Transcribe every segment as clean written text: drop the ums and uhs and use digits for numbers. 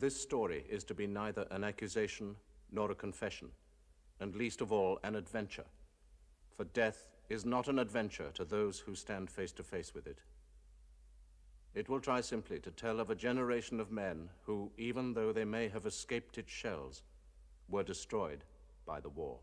This story is to be neither an accusation nor a confession, and least of all, an adventure. For death is not an adventure to those who stand face to face with it. It will try simply to tell of a generation of men who, even though they may have escaped its shells, were destroyed by the war.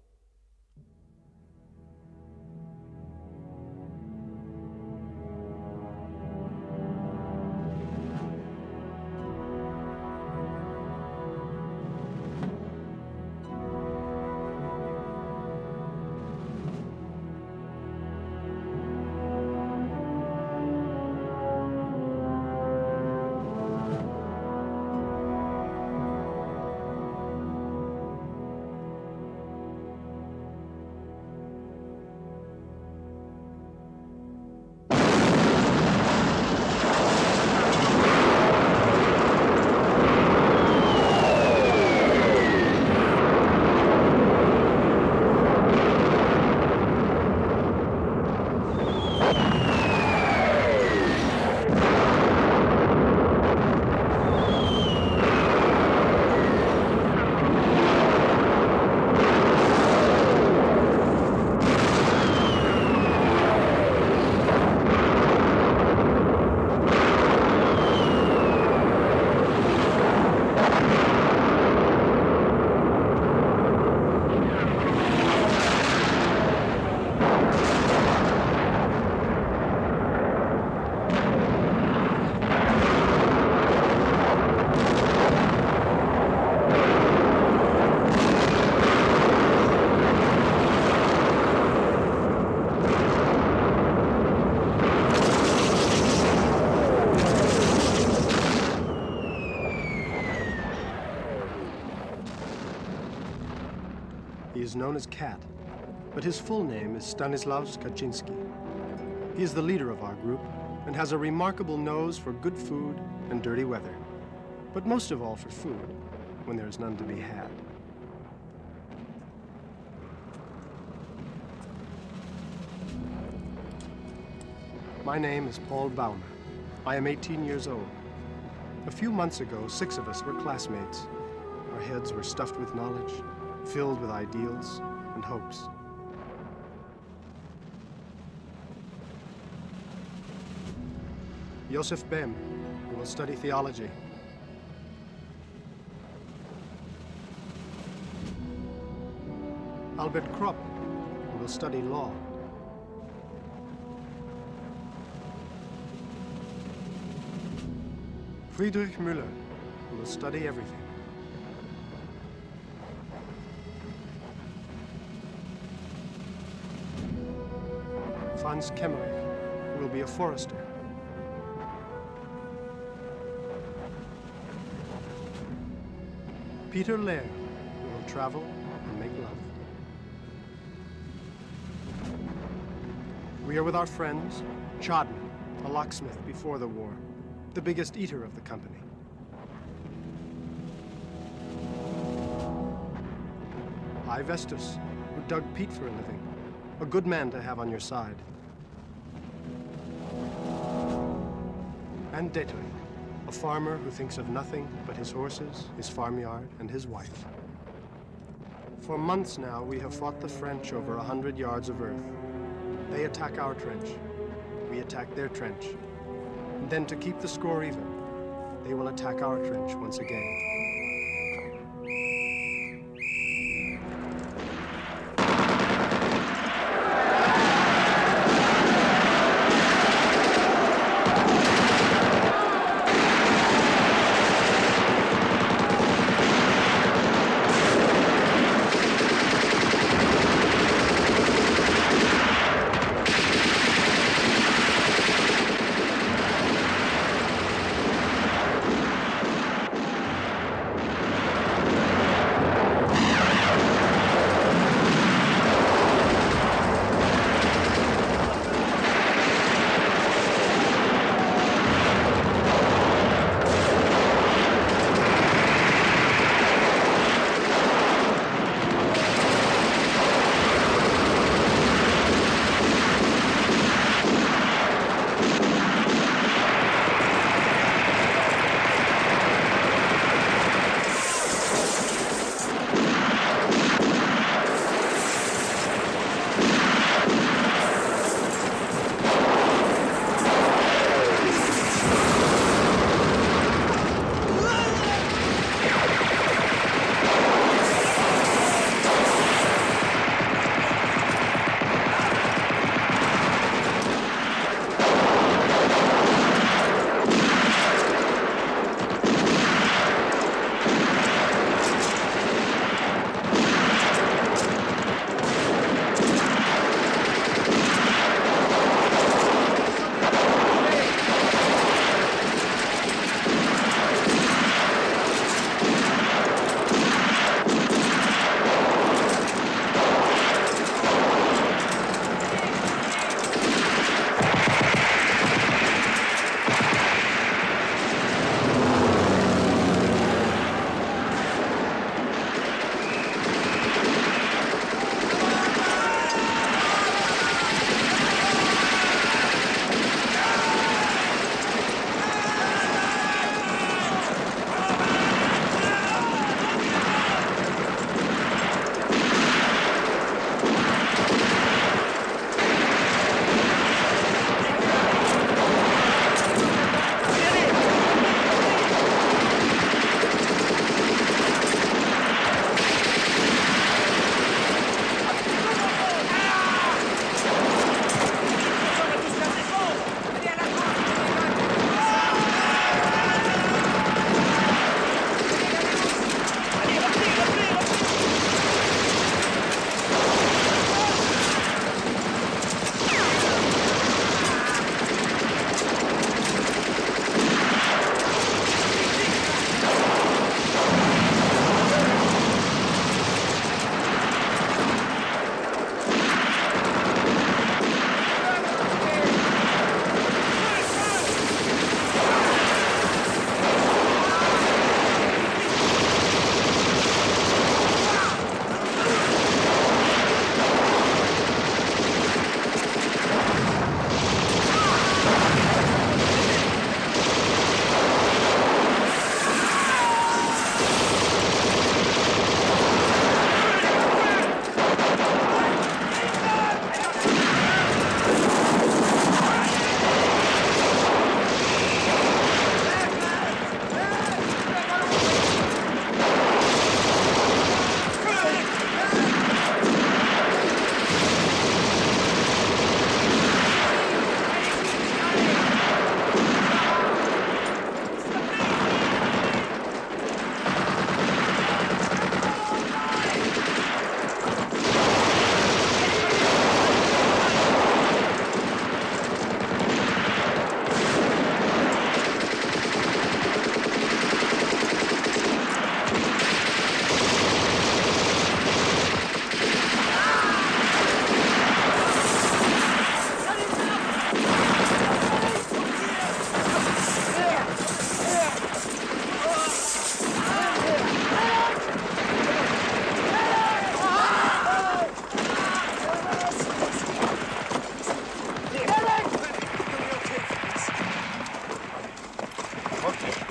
He is known as Cat, but his full name is Stanislaus Kaczynski. He is the leader of our group and has a remarkable nose for good food and dirty weather, but most of all for food, when there is none to be had. My name is Paul Baumer. I am 18 years old. A few months ago, 6 of us were classmates. Our heads were stuffed with knowledge, filled with ideals and hopes. Joseph Phim, who will study theology. Albert Krupp, who will study law. Friedrich Müller, who will study everything. Franz Kemmerich, who will be a forester. Peter Lehr, who will travel and make love. We are with our friends, Chodden, a locksmith before the war, the biggest eater of the company. I, Vestus, who dug peat for a living, a good man to have on your side. And Detri, a farmer who thinks of nothing but his horses, his farmyard, and his wife. For months now, we have fought the French over 100 yards of earth. They attack our trench. We attack their trench. And then to keep the score even, they will attack our trench once again.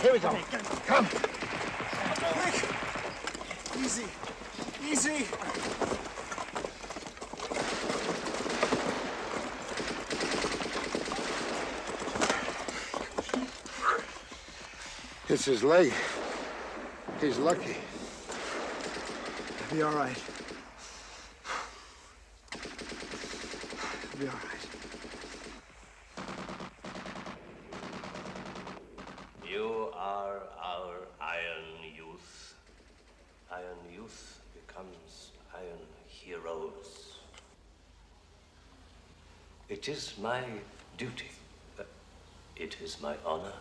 Here we go. Come. Quick! Easy. Easy! It's his leg. He's lucky. He'll be all right. He'll be all right. You are our iron youth. Iron youth becomes iron heroes. It is my duty, it is my honor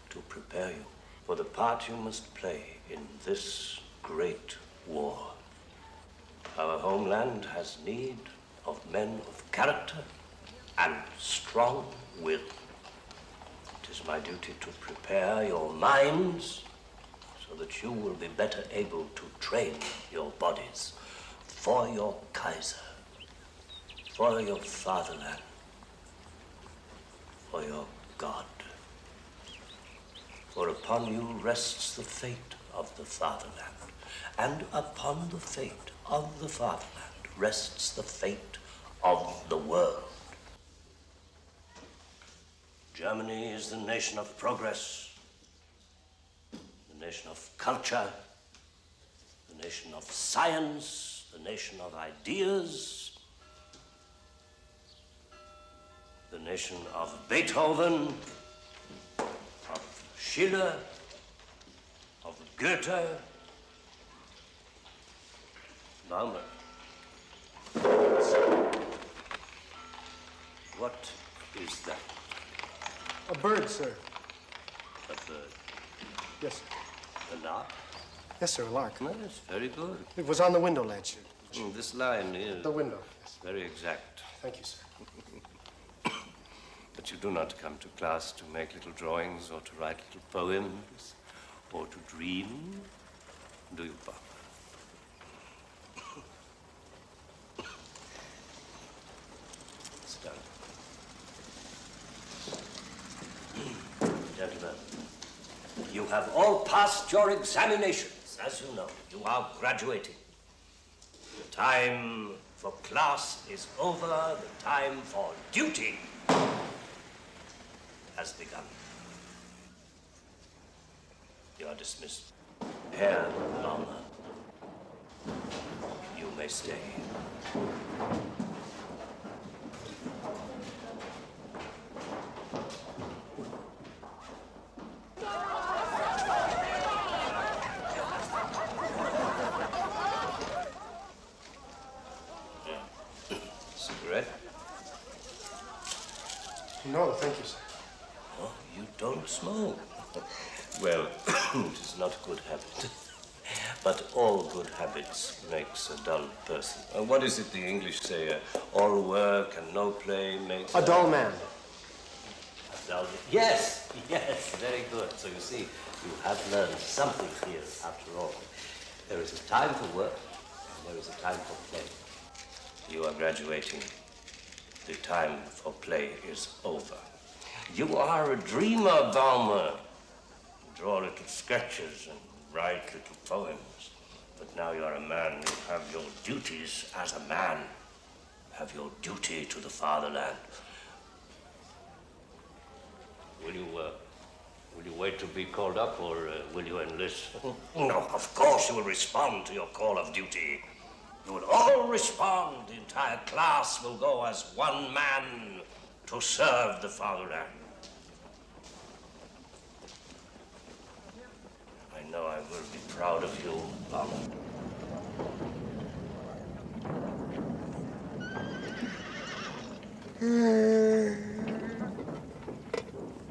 to prepare you for the part you must play in this great war. Our homeland has need of men of character and strong will. It is my duty to prepare your minds so that you will be better able to train your bodies for your Kaiser, for your fatherland, for your God. For upon you rests the fate of the fatherland, and upon the fate of the fatherland rests the fate of the world. Germany is the nation of progress, the nation of culture, the nation of science, the nation of ideas, the nation of Beethoven, of Schiller, of Goethe. Baumer. What is that? A bird, sir. A bird? Yes, sir. A lark? Yes, sir, a lark. Yes, very good. It was on the window ledge. This line is... The window, yes. Very exact. Thank you, sir. But you do not come to class to make little drawings or to write little poems or to dream, do you, Bob? Sit down. Gentlemen, you have all passed your examinations, as you know. You are graduating. The time for class is over. The time for duty has begun. You are dismissed. Herr Baumer, you may stay. Cigarette? No, thank you, sir. Oh, you don't smoke. Well, it is not a good habit. But all good habits makes a dull person. What is it the English say? All work and no play makes... A dull man. A dull... Yes, yes, very good. So you see, you have learned something here after all. There is a time for work and there is a time for play. You are graduating. The time for play is over. You are a dreamer, Baumer. You draw little sketches and write little poems. But now you're a man. You have your duties as a man. You have your duty to the fatherland. Will you wait to be called up, or will you enlist? No, of course you will respond to your call of duty. You will all respond. The entire class will go as one man to serve the fatherland. I know I will be proud of you, Baumer.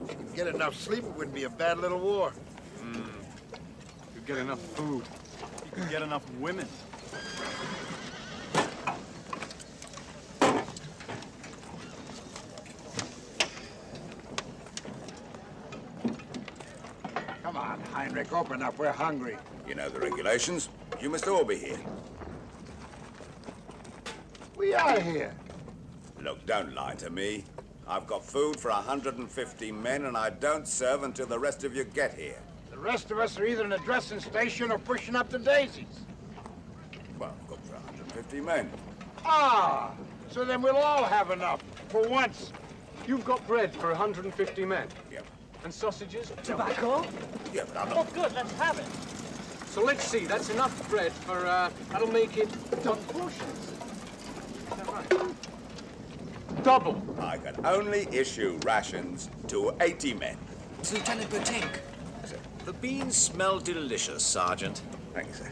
If you could get enough sleep, it wouldn't be a bad little war. You get enough food. You can get enough women. Come on, Heinrich, open up. We're hungry. You know the regulations. You must all be here. We are here. Look, don't lie to me. I've got food for 150 men, and I don't serve until the rest of you get here. The rest of us are either in a dressing station or pushing up the daisies. Well, I've got for 150 men. Ah, so then we'll all have enough, for once. You've got bread for 150 men. Yep. And sausages? Tobacco? Yeah, but I'm Oh, not... good, let's have it. So let's see, that's enough bread for, that'll make it... Don't portions. Is that right? Double. I can only issue rations to 80 men. Lieutenant Bertink. The beans smell delicious, Sergeant. Thank you, sir.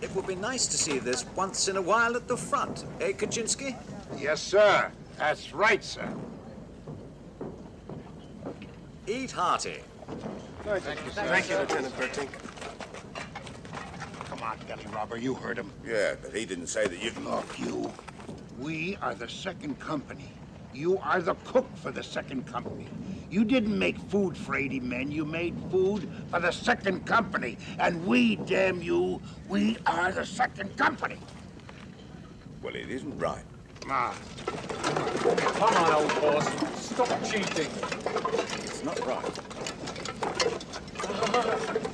It would be nice to see this once in a while at the front, eh, Kaczynski? Yes, sir. That's right, sir. Eat hearty. Thank you, sir. Thank you, Lieutenant Bertink. Come on, belly robber, you heard him. Yeah, but he didn't say that you... Look, you. We are the second company. You are the cook for the second company. You didn't make food for 80 men. You made food for the second company. And we, damn you, we are the second company. Well, it isn't right. Ah, Come on, old boss. Stop cheating. It's not right.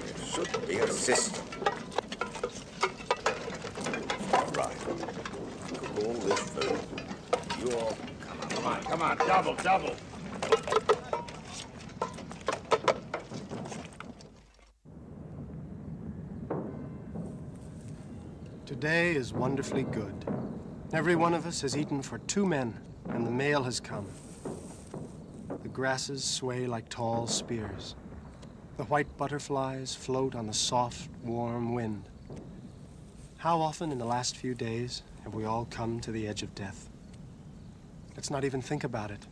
It should be a system. It's not right. Cook all this food. You all... come on, double, double. Today is wonderfully good. Every one of us has eaten for 2 men, and the mail has come. The grasses sway like tall spears. The white butterflies float on the soft, warm wind. How often in the last few days have we all come to the edge of death? Let's not even think about it.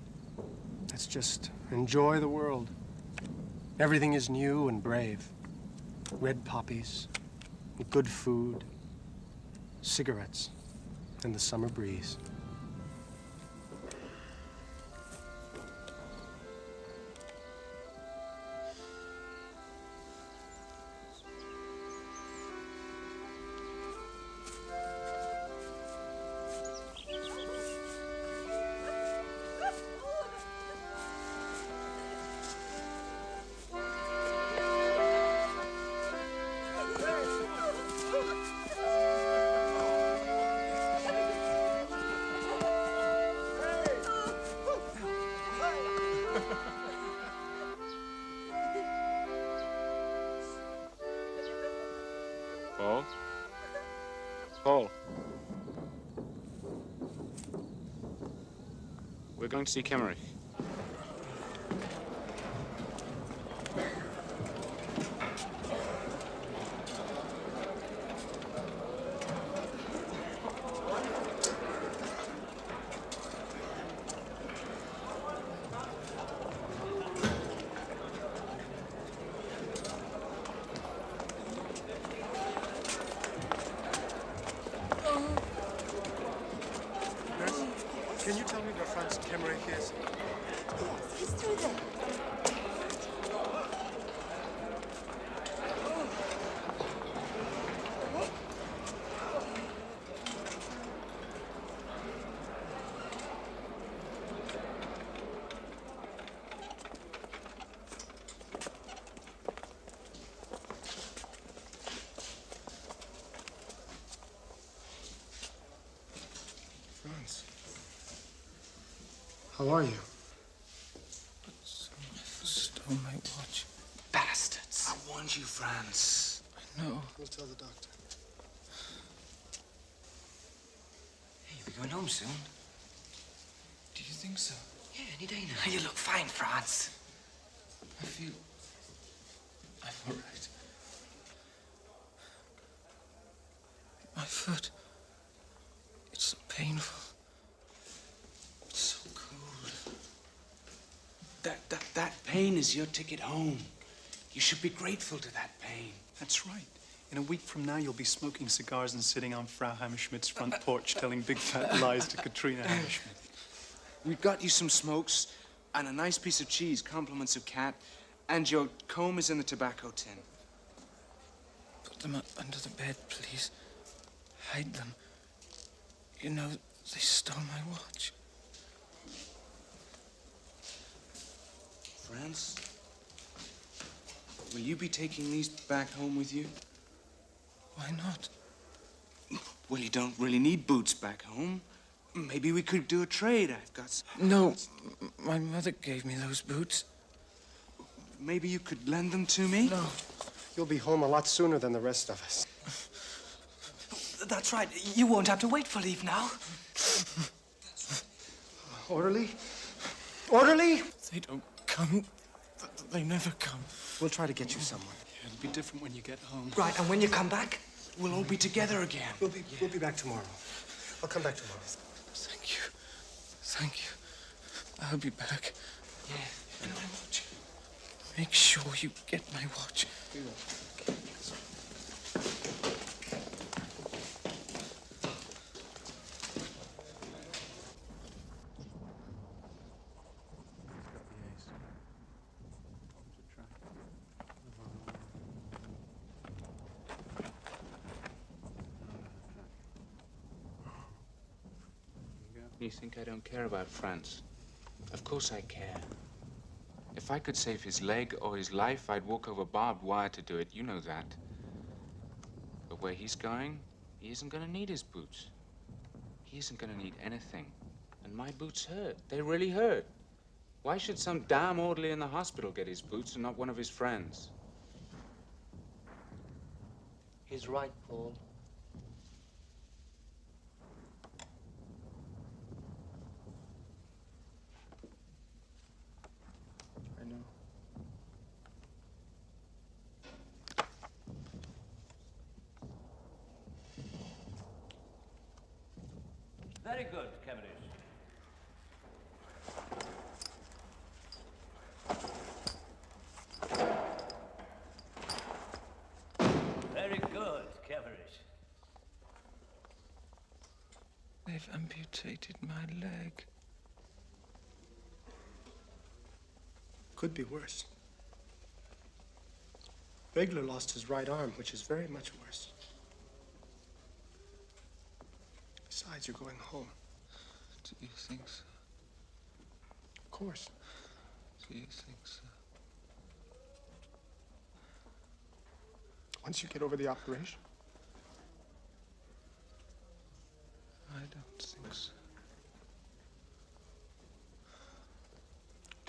Let's just enjoy the world. Everything is new and brave. Red poppies, good food, cigarettes, and the summer breeze. Paul? Paul? We're going to see Kemmerer. Can you tell me where Franz Kemmerer is? Yes, he's through there. Franz. How are you? Stole my watch. Bastards. I warned you, Franz. I know. We'll tell the doctor. Hey, we going home soon? Do you think so? Yeah, any day now. You look fine, Franz. I feel... I'm all right. My foot. It's so painful. It's so cold. That pain is your ticket home. You should be grateful to that pain. That's right. In a week from now, you'll be smoking cigars and sitting on Frau Hammerschmidt's front porch telling big fat lies to Katrina Hammerschmidt. We've got you some smokes and a nice piece of cheese, compliments of cat, and your comb is in the tobacco tin. Put them under the bed, please. Hide them. You know, they stole my watch. France, will you be taking these back home with you? Why not? Well, you don't really need boots back home. Maybe we could do a trade. I've got some... No, my mother gave me those boots. Maybe you could lend them to me? No. You'll be home a lot sooner than the rest of us. That's right. You won't have to wait for leave now. Orderly? Orderly? They don't come. They never come. We'll try to get you somewhere. Yeah, it'll be different when you get home. Right, and when you come back, We'll all be together again. We'll be back tomorrow. I'll come back tomorrow. thank you. Thank you. I'll be back. Yeah, and my watch. Make sure you get my watch. We will. You think I don't care about France? Of course I care. If I could save his leg or his life, I'd walk over barbed wire to do it. You know that. But where he's going, he isn't going to need his boots. He isn't going to need anything. And my boots hurt. They really hurt. Why should some damn orderly in the hospital get his boots and not one of his friends? He's right, Paul. I know. Very good, Cavendish. Very good, Cavendish. They've amputated my leg. Could be worse. Regler lost his right arm, which is very much worse. Besides, you're going home. Do you think so? Of course. Do you think so? Once you get over the operation. I don't think so.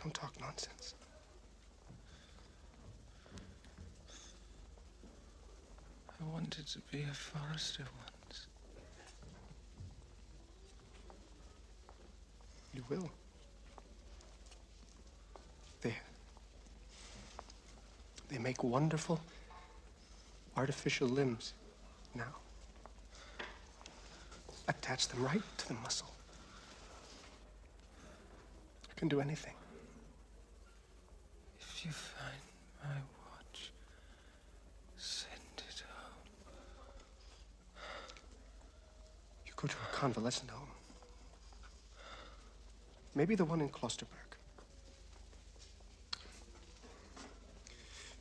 Don't talk nonsense. I wanted to be a forester once. You will. They make wonderful artificial limbs now. Attach them right to the muscle. You can do anything. If you find my watch, send it home. You go to a convalescent home. Maybe the one in Klosterberg.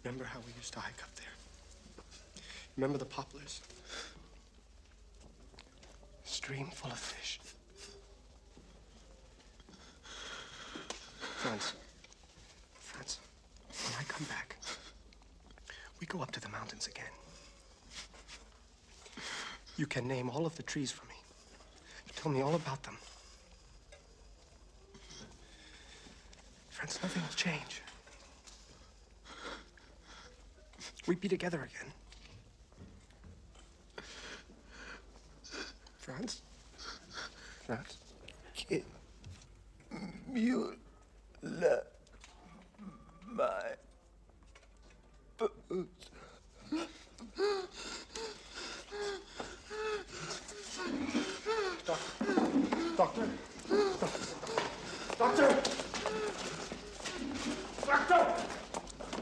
Remember how we used to hike up there? Remember the poplars? Stream full of fish. Franz, when I come back, we go up to the mountains again. You can name all of the trees for me. You tell me all about them. Franz, nothing will change. We'd be together again. Franz? Give you my boots. Doctor?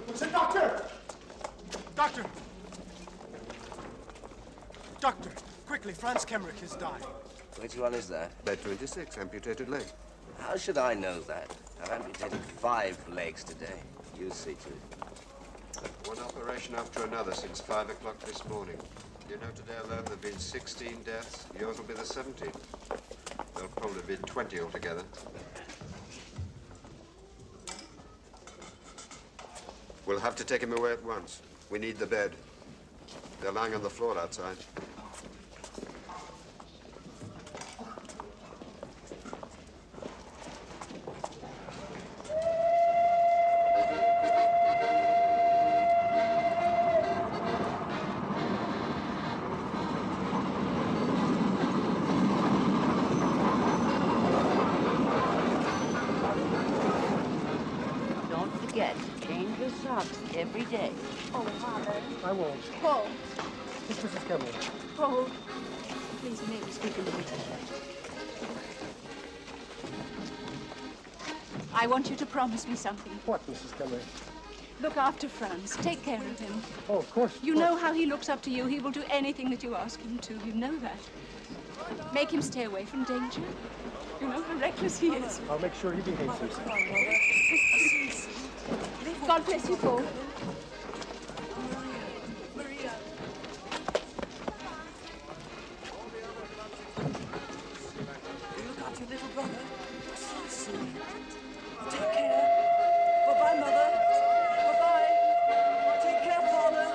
What's it, doctor? Doctor, quickly, Franz Kemmerich has died. Which one is that? Leg 26, amputated leg. How should I know that? I've amputated 5 legs today. You see to it. One operation after another since 5 o'clock this morning. You know, today alone there have been 16 deaths. Yours will be the 17th. There'll probably be 20 altogether. We'll have to take him away at once. We need the bed. They're lying on the floor outside. Every day. Oh, Father. I won't. Paul. It's Mrs. Cameron. Paul. Please, may we speak a little to her? I want you to promise me something. What, Mrs. Cameron? Look after Franz. Take care of him. Oh, of course. You know how he looks up to you. He will do anything that you ask him to. You know that. Make him stay away from danger. You know how reckless he is. I'll make sure he behaves himself. God bless you, Paul. Look after your little brother. So sweet. Take care. Bye-bye, Mother. Bye-bye. Take care, Father.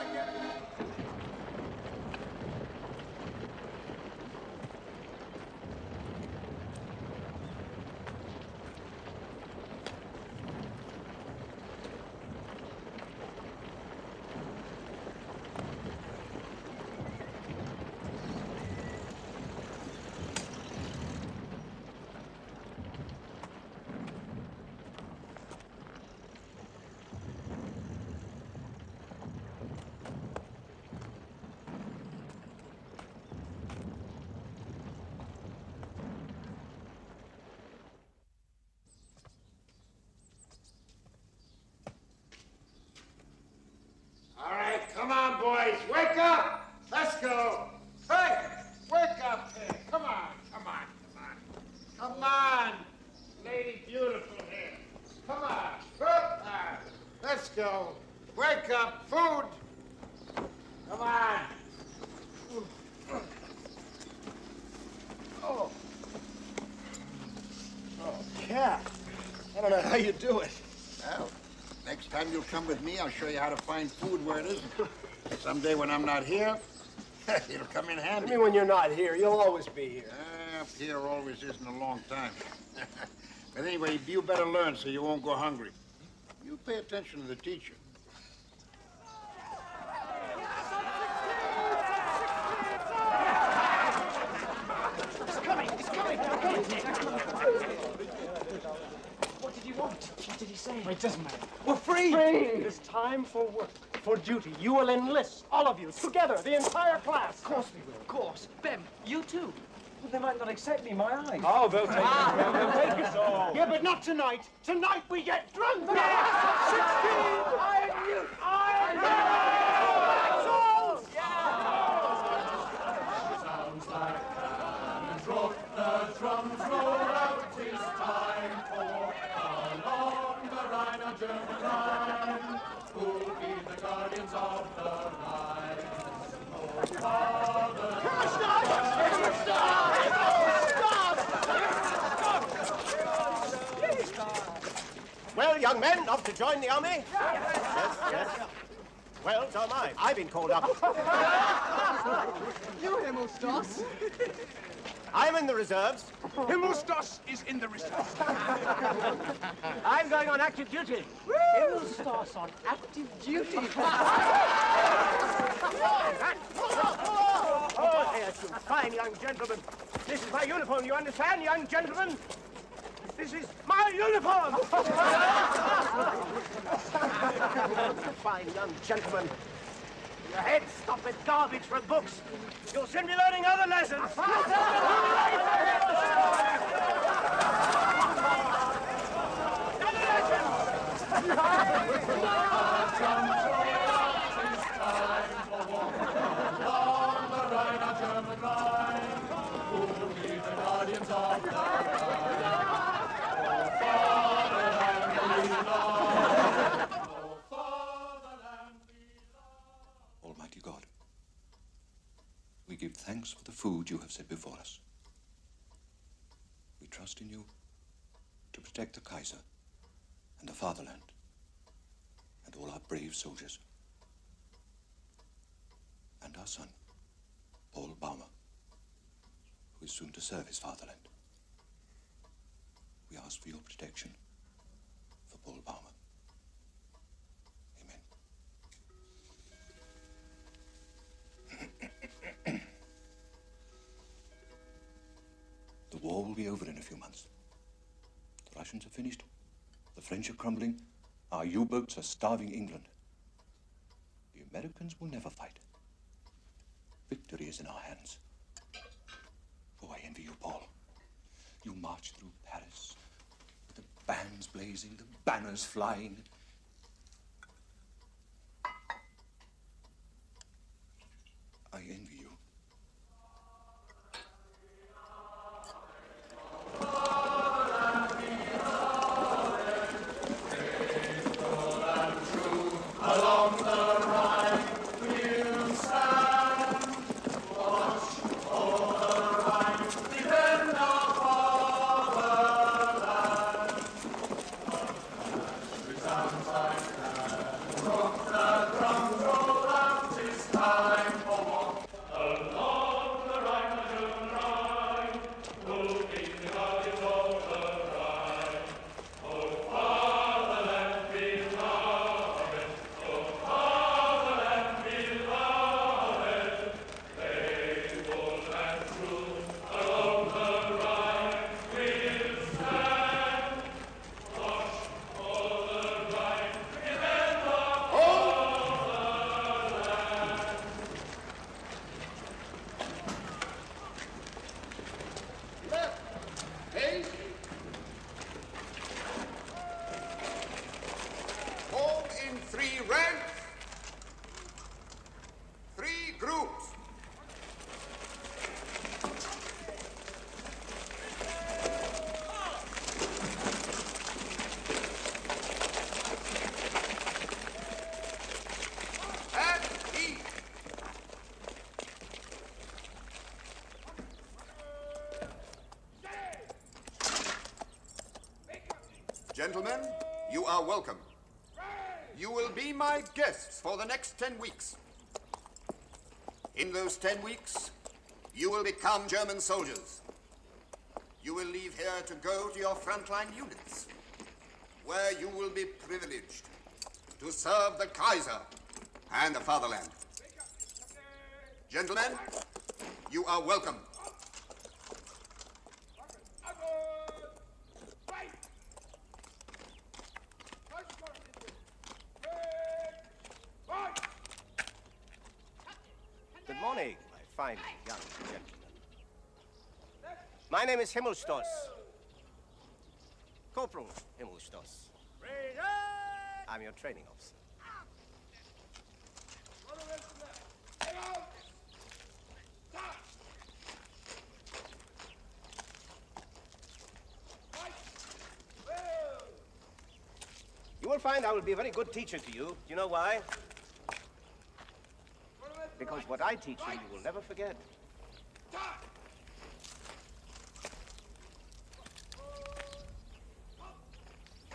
Come on, boys, wake up! Let's go! Hey, wake up here! Come on, come on, come on. Come on, Lady Beautiful here. Come on, let's go. Wake up, food! Come on. Oh, Cat. I don't know how you do it. Well, next time you'll come with me, I'll show you how to find food where it isn't. Someday when I'm not here, it'll come in handy. I mean, when you're not here, you'll always be here. Up here always isn't a long time. But anyway, you better learn so you won't go hungry. You pay attention to the teacher. It's coming, it's coming, it's coming. What did he want? What did he say? It doesn't matter. We're free. It is time for work, for duty. You will enlist, all of you, together, the entire class. Of course we will. Of course. Bem, you too. Well, they might not accept me, my eye. Oh, they'll take it. They'll take us all. Yeah, but not tonight. Tonight we get drunk. 16! Iron Youth! Iron Youth! Sounds like cannons roll, the drums roll out. 'Tis time for along the Rhine, a German Rhine. Who'll be the guardians of the Rhine? Oh, Father. Stop! Well, young men, off to join the army? Yes. Well, so am I. I've been called up. You Himmelsdoss. I'm in the reserves. Himmelsdoss is in the reserves. I'm going on active duty. Himmelsdoss on active duty. Oh, yes, you fine young gentlemen. This is my uniform, you understand, young gentlemen? This is my uniform! Fine young gentlemen. Your heads stop with garbage from books. You'll soon be learning other lessons. Almighty God, thanks for the food you have set before us. We trust in you to protect the Kaiser and the fatherland and all our brave soldiers. And our son, Paul Baumer, who is soon to serve his fatherland. We ask for your protection for Paul Baumer. The war will be over in a few months. The Russians are finished. The French are crumbling. Our U-boats are starving England. The Americans will never fight. Victory is in our hands. Oh, I envy you, Paul. You march through Paris with the bands blazing, the banners flying. I envy you. Along the Rhine we'll stand, watch over the Rhine, defend our fatherland. Resounds like that, rock the drums, roll out, 'tis time for war. Along the Rhine, the German Rhine, looking out is all the Rhine. Oh, fatherland beloved, oh, fatherland beloved, faithful and true, along the Rhine we'll stand. Watch all the Rhine, defend our fatherland. Left, haste. Form in 3 ranks, 3 groups. At ease. Gentlemen, you are welcome. You will be my guests for the next 10 weeks. In those 10 weeks, you will become German soldiers. You will leave here to go to your frontline units, where you will be privileged to serve the Kaiser and the fatherland. Gentlemen, you are welcome. Good morning, my fine young gentlemen. My name is Himmelstoss. Corporal Himmelstoss. I'm your training officer. You will find I will be a very good teacher to you. Do you know why? Because what I teach you, you will never forget.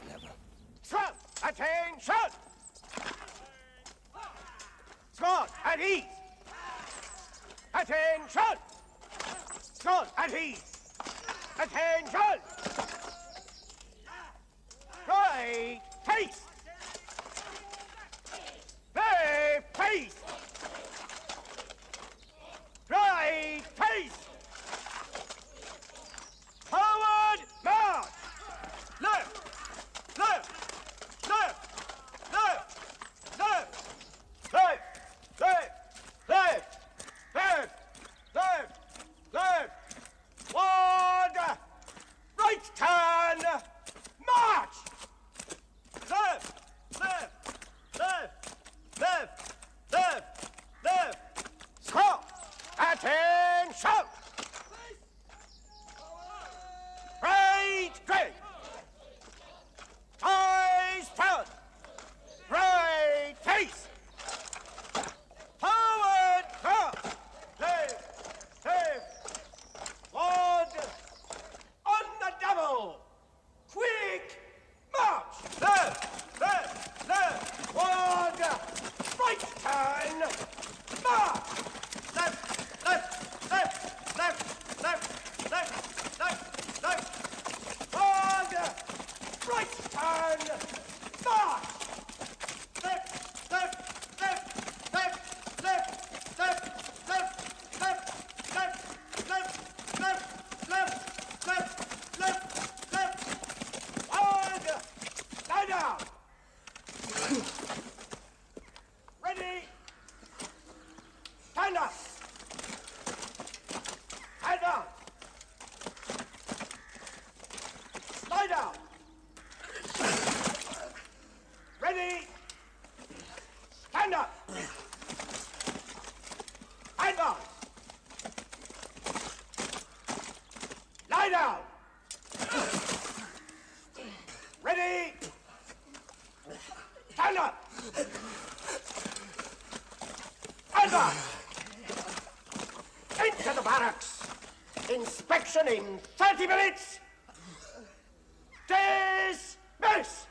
Never. Strong! Attention! Strong! At ease! Attention! Strong! At ease! Attention! Right! Pace! Very pace! Right, pace! Forward, march! Left, left, left, left, left, left, left, left, left, left, left. Forward, right turn, march! Left, Stand up! Enter! Into the barracks! Inspection in 30 minutes! Dismiss!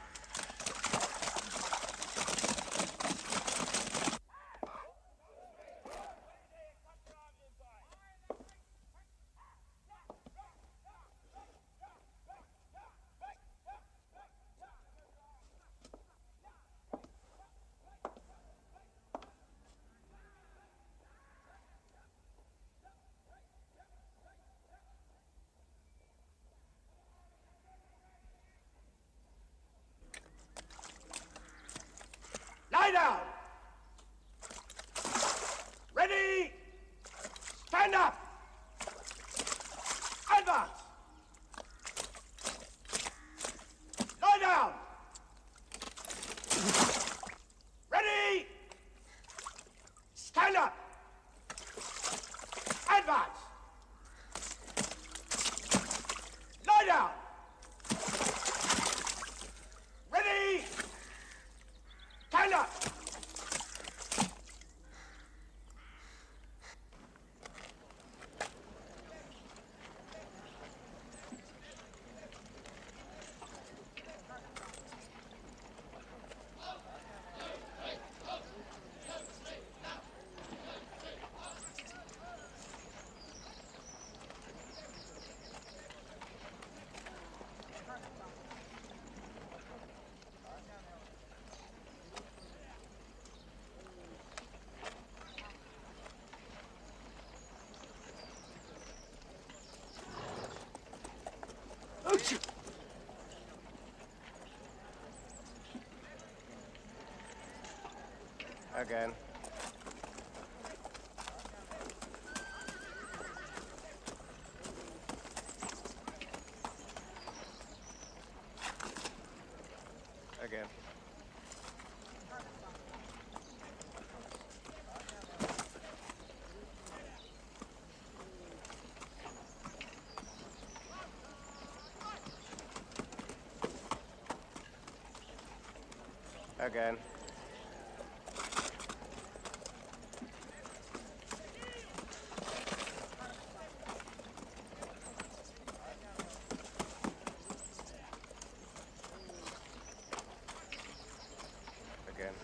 Lie down! Ready! Stand up! Advance! Lie down! Ready! Stand up! Advance! Lie down! Ready! Stand up! Again. Again. Again. Again.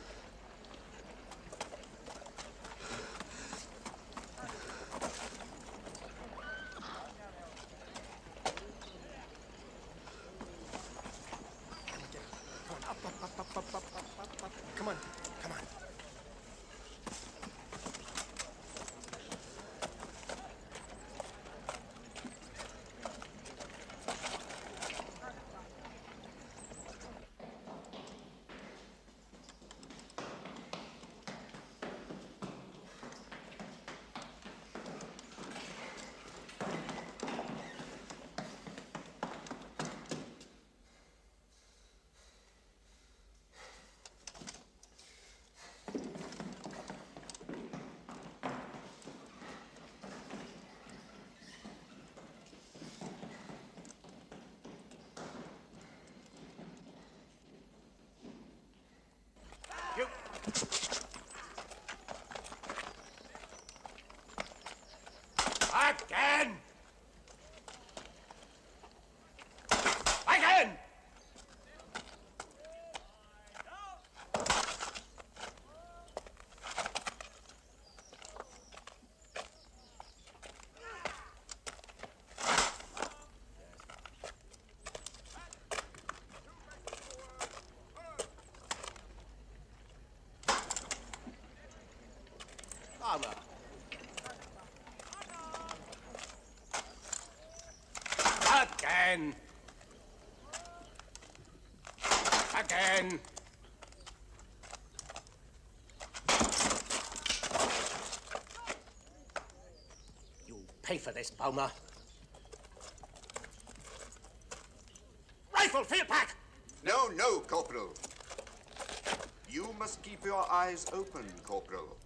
Up. Come on, come on. You. Again! Again! Armor. Again. Again. You pay for this, Bowmer. Rifle, field pack! No, no, Corporal. You must keep your eyes open, Corporal.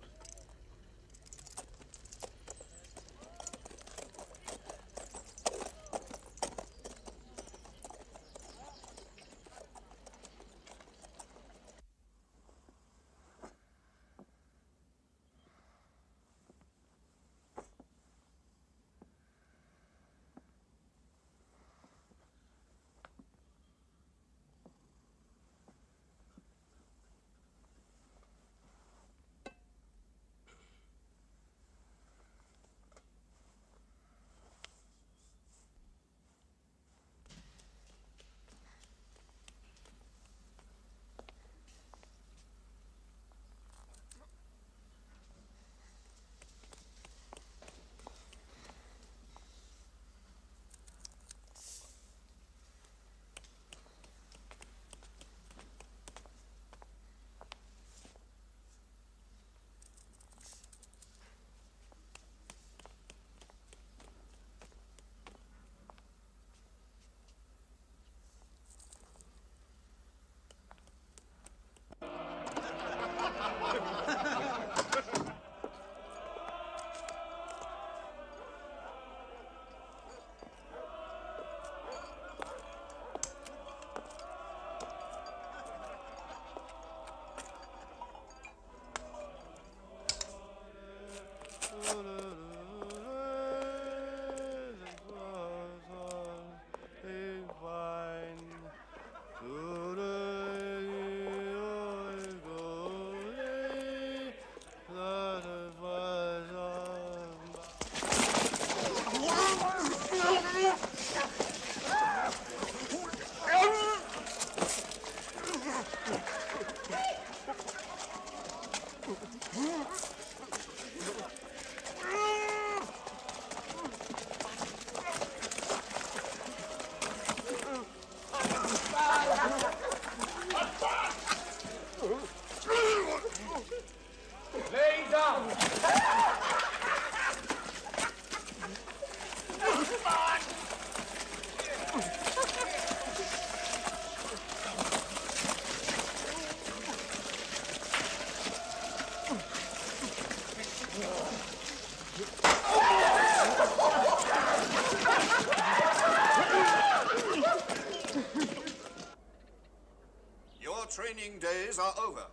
Your training days are over.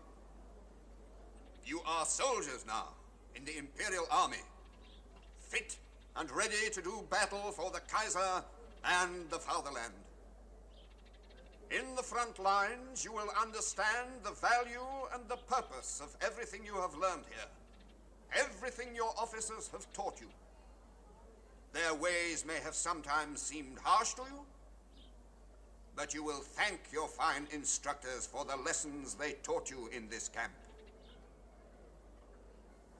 You are soldiers now in the Imperial Army, fit and ready to do battle for the Kaiser and the fatherland. In the front lines, you will understand the value and the purpose of everything you have learned here, everything your officers have taught you. Their ways may have sometimes seemed harsh to you, but you will thank your fine instructors for the lessons they taught you in this camp.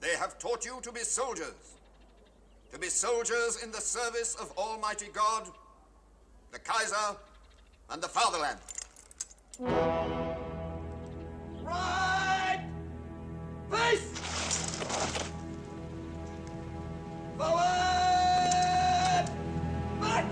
They have taught you to be soldiers in the service of Almighty God, the Kaiser, and the fatherland. Right! Face! Forward! March!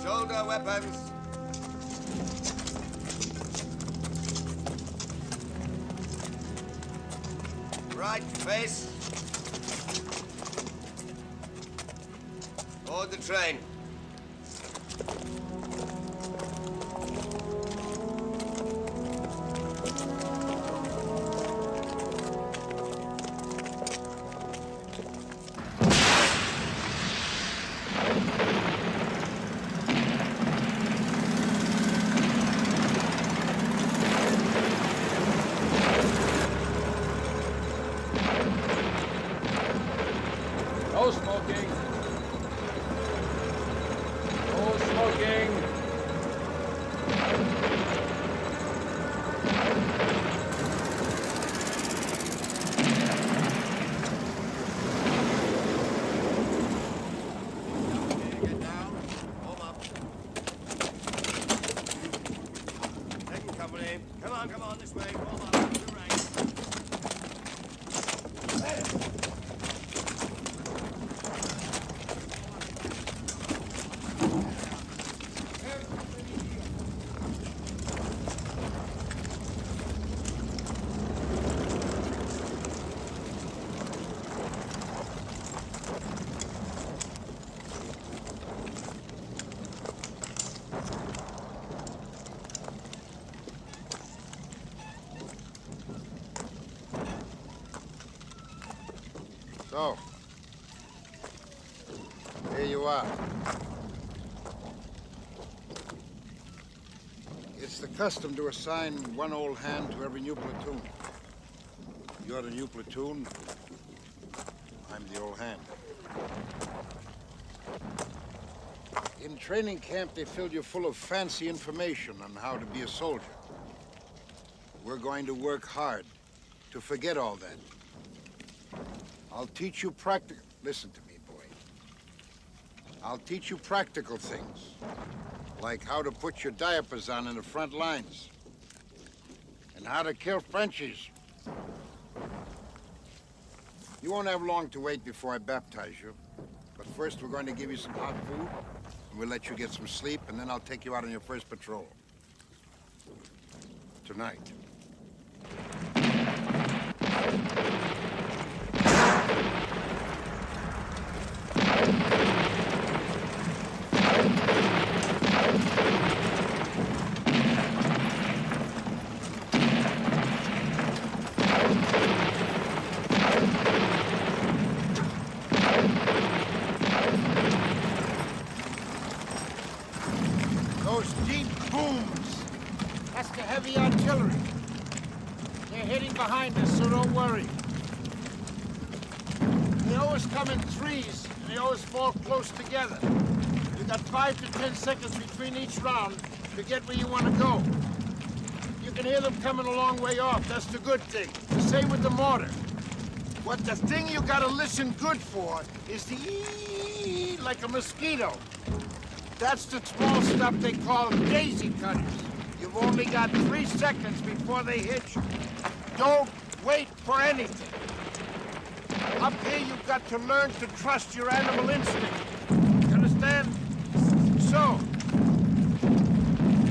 Shoulder weapons. Right face. Board the train. No smoking. No smoking. Get down. Hold up. Second company. Come on, this way. Hold up. To the right. So, here you are. It's the custom to assign one old hand to every new platoon. You're the new platoon. I'm the old hand. In training camp, they filled you full of fancy information on how to be a soldier. We're going to work hard to forget all that. I'll teach you practical... Listen to me, boy. I'll teach you practical things, like how to put your diapers on in the front lines, and how to kill Frenchies. You won't have long to wait before I baptize you. But first, we're going to give you some hot food, and we'll let you get some sleep, and then I'll take you out on your first patrol. Tonight. Those deep booms, that's the heavy artillery. They're hitting behind us, so don't worry. They always come in threes, and they always fall close together. You got 5 to 10 seconds between each round to get where you want to go. You can hear them coming a long way off. That's the good thing. The same with the mortar. What the thing you gotta listen good for is the ee like a mosquito. That's the small stuff they call daisy cutters. You've only got 3 seconds before they hit you. Don't wait for anything. Up here, you've got to learn to trust your animal instinct. You understand? So,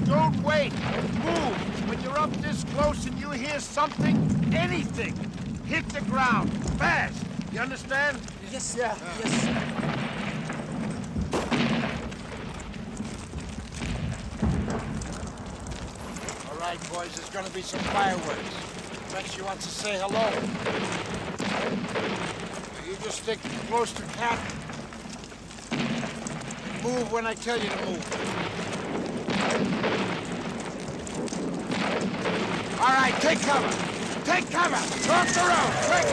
don't wait. Move. When you're up this close and you hear something, anything, hit the ground. Fast. You understand? Yes, yeah. Yes, sir. All right, boys, there's gonna be some fireworks. Frenchie wants to say hello. You just stick close to Cat. Move when I tell you to move. All right, take cover. Take cover. Cross the road. Quick.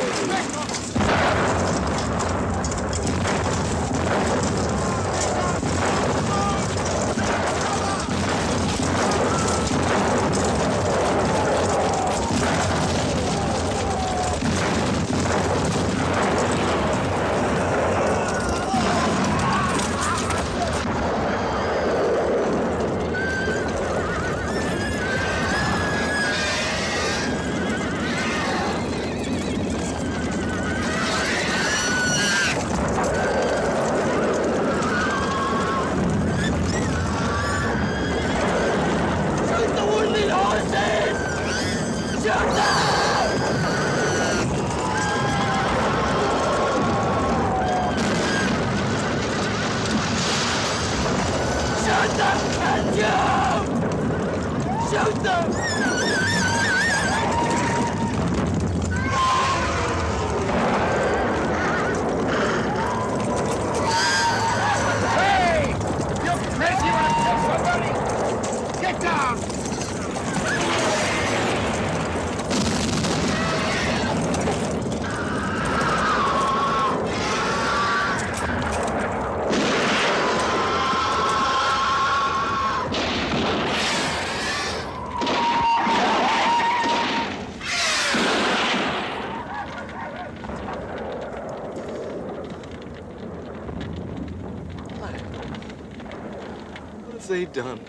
They done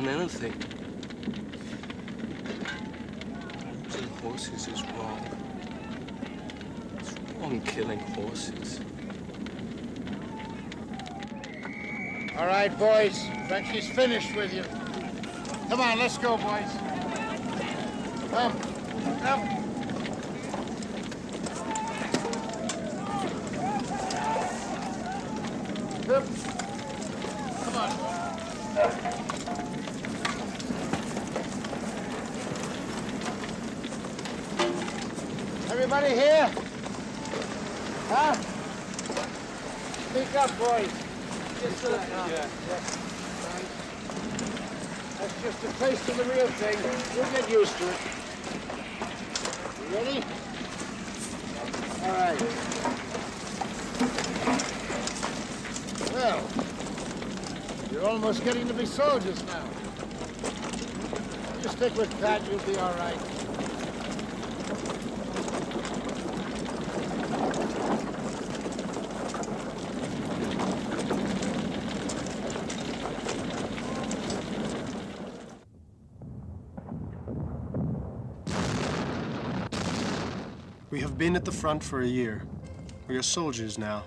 anything. Losing horses is wrong. It's wrong killing horses. All right, boys. Frenchie's finished with you. Come on, let's go, boys. Come. Everybody here? Huh? Speak up, boys. Just a little. Yeah. That's just a taste of the real thing. You'll get used to it. You ready? All right. Well, you're almost getting to be soldiers now. You stick with Pat, you'll be all right. We have been at the front for a year. We are soldiers now.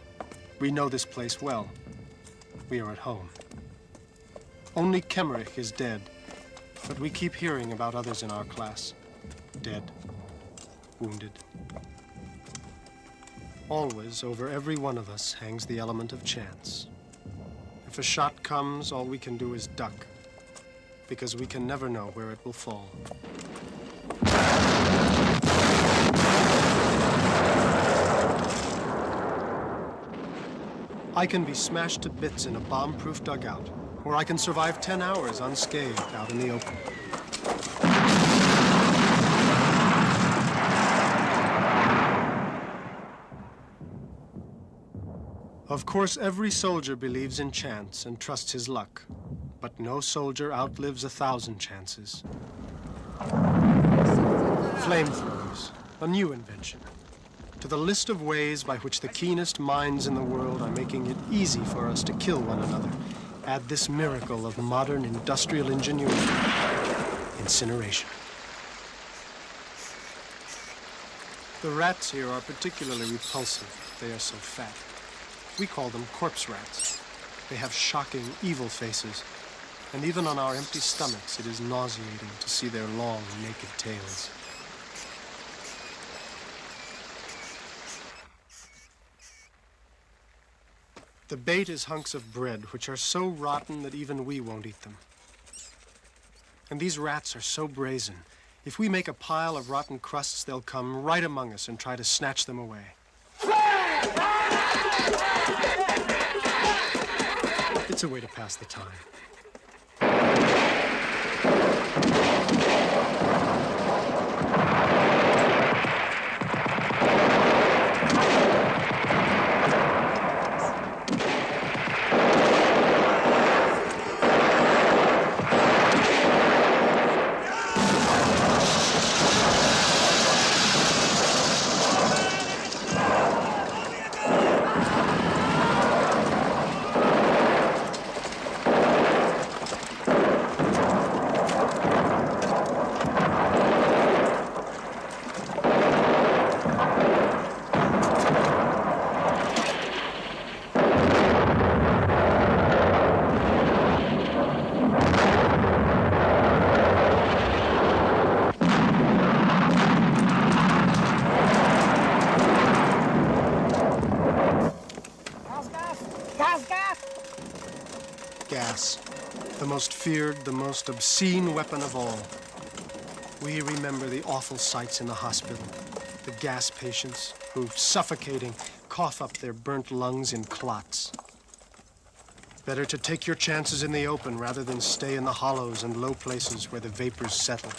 We know this place well. We are at home. Only Kemmerich is dead, but we keep hearing about others in our class. Dead, wounded. Always, over every one of us, hangs the element of chance. If a shot comes, all we can do is duck, because we can never know where it will fall. I can be smashed to bits in a bomb-proof dugout, or I can survive 10 hours unscathed out in the open. Of course, every soldier believes in chance and trusts his luck, but no soldier outlives 1,000 chances. Flamethrowers, a new invention. To the list of ways by which the keenest minds in the world are making it easy for us to kill one another, add this miracle of modern industrial ingenuity: incineration. The rats here are particularly repulsive. They are so fat. We call them corpse rats. They have shocking, evil faces, and even on our empty stomachs it is nauseating to see their long, naked tails. The bait is hunks of bread, which are so rotten that even we won't eat them. And these rats are so brazen. If we make a pile of rotten crusts, they'll come right among us and try to snatch them away. It's a way to pass the time. Gas, the most feared, the most obscene weapon of all. We remember the awful sights in the hospital, the gas patients who, suffocating, cough up their burnt lungs in clots. Better to take your chances in the open rather than stay in the hollows and low places where the vapors settle.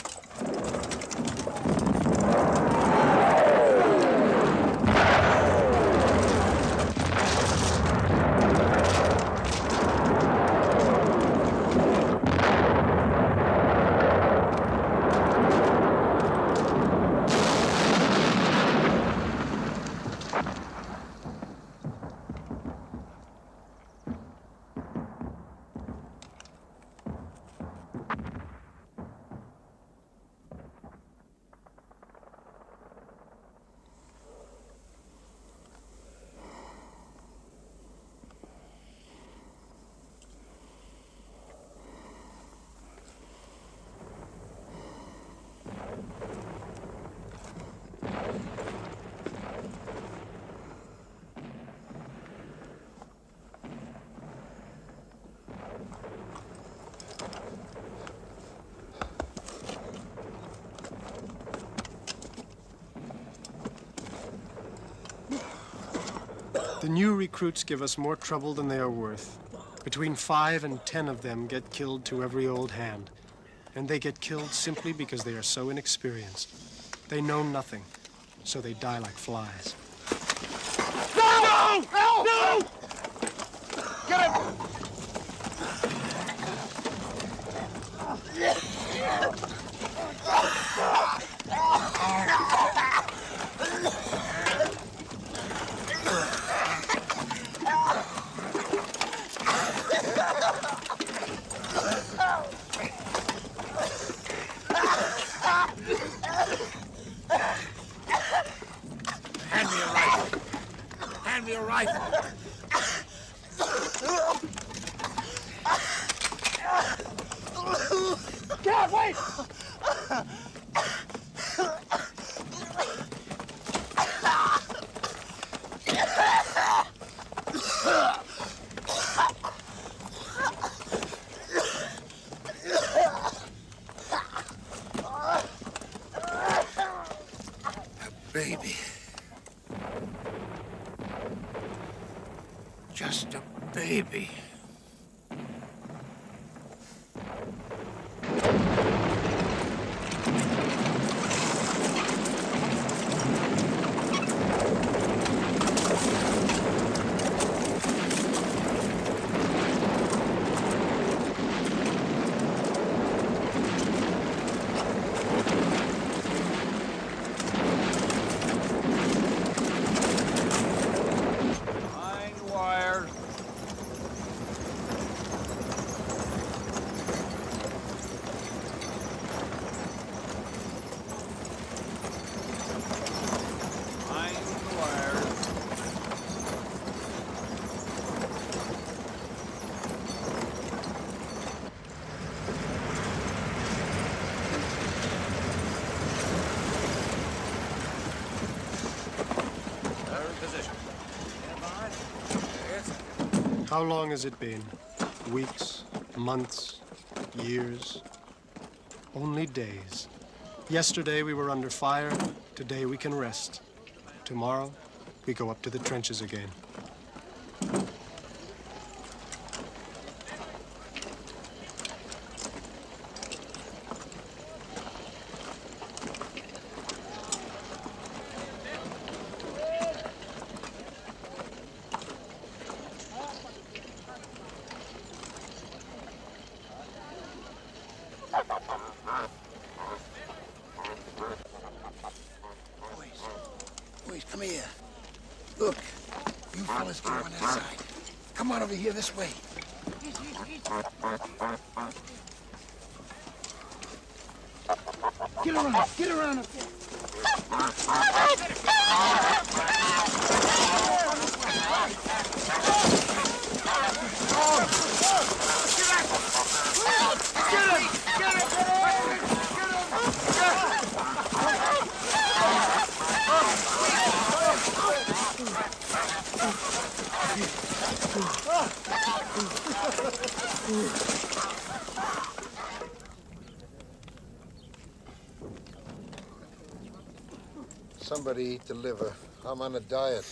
The new recruits give us more trouble than they are worth. Between 5 and 10 of them get killed to every old hand. And they get killed simply because they are so inexperienced. They know nothing, so they die like flies. No! No! No! Get him! Hand me a rifle. Hand me a rifle. God, wait! Baby. Just a baby. How long has it been? Weeks, months, years? Only days. Yesterday we were under fire. Today we can rest. Tomorrow we go up to the trenches again. Boys, come here. Look, you fellas get on that side. Come on over here this way. Get around, get around up there. Somebody eat the liver. I'm on a diet.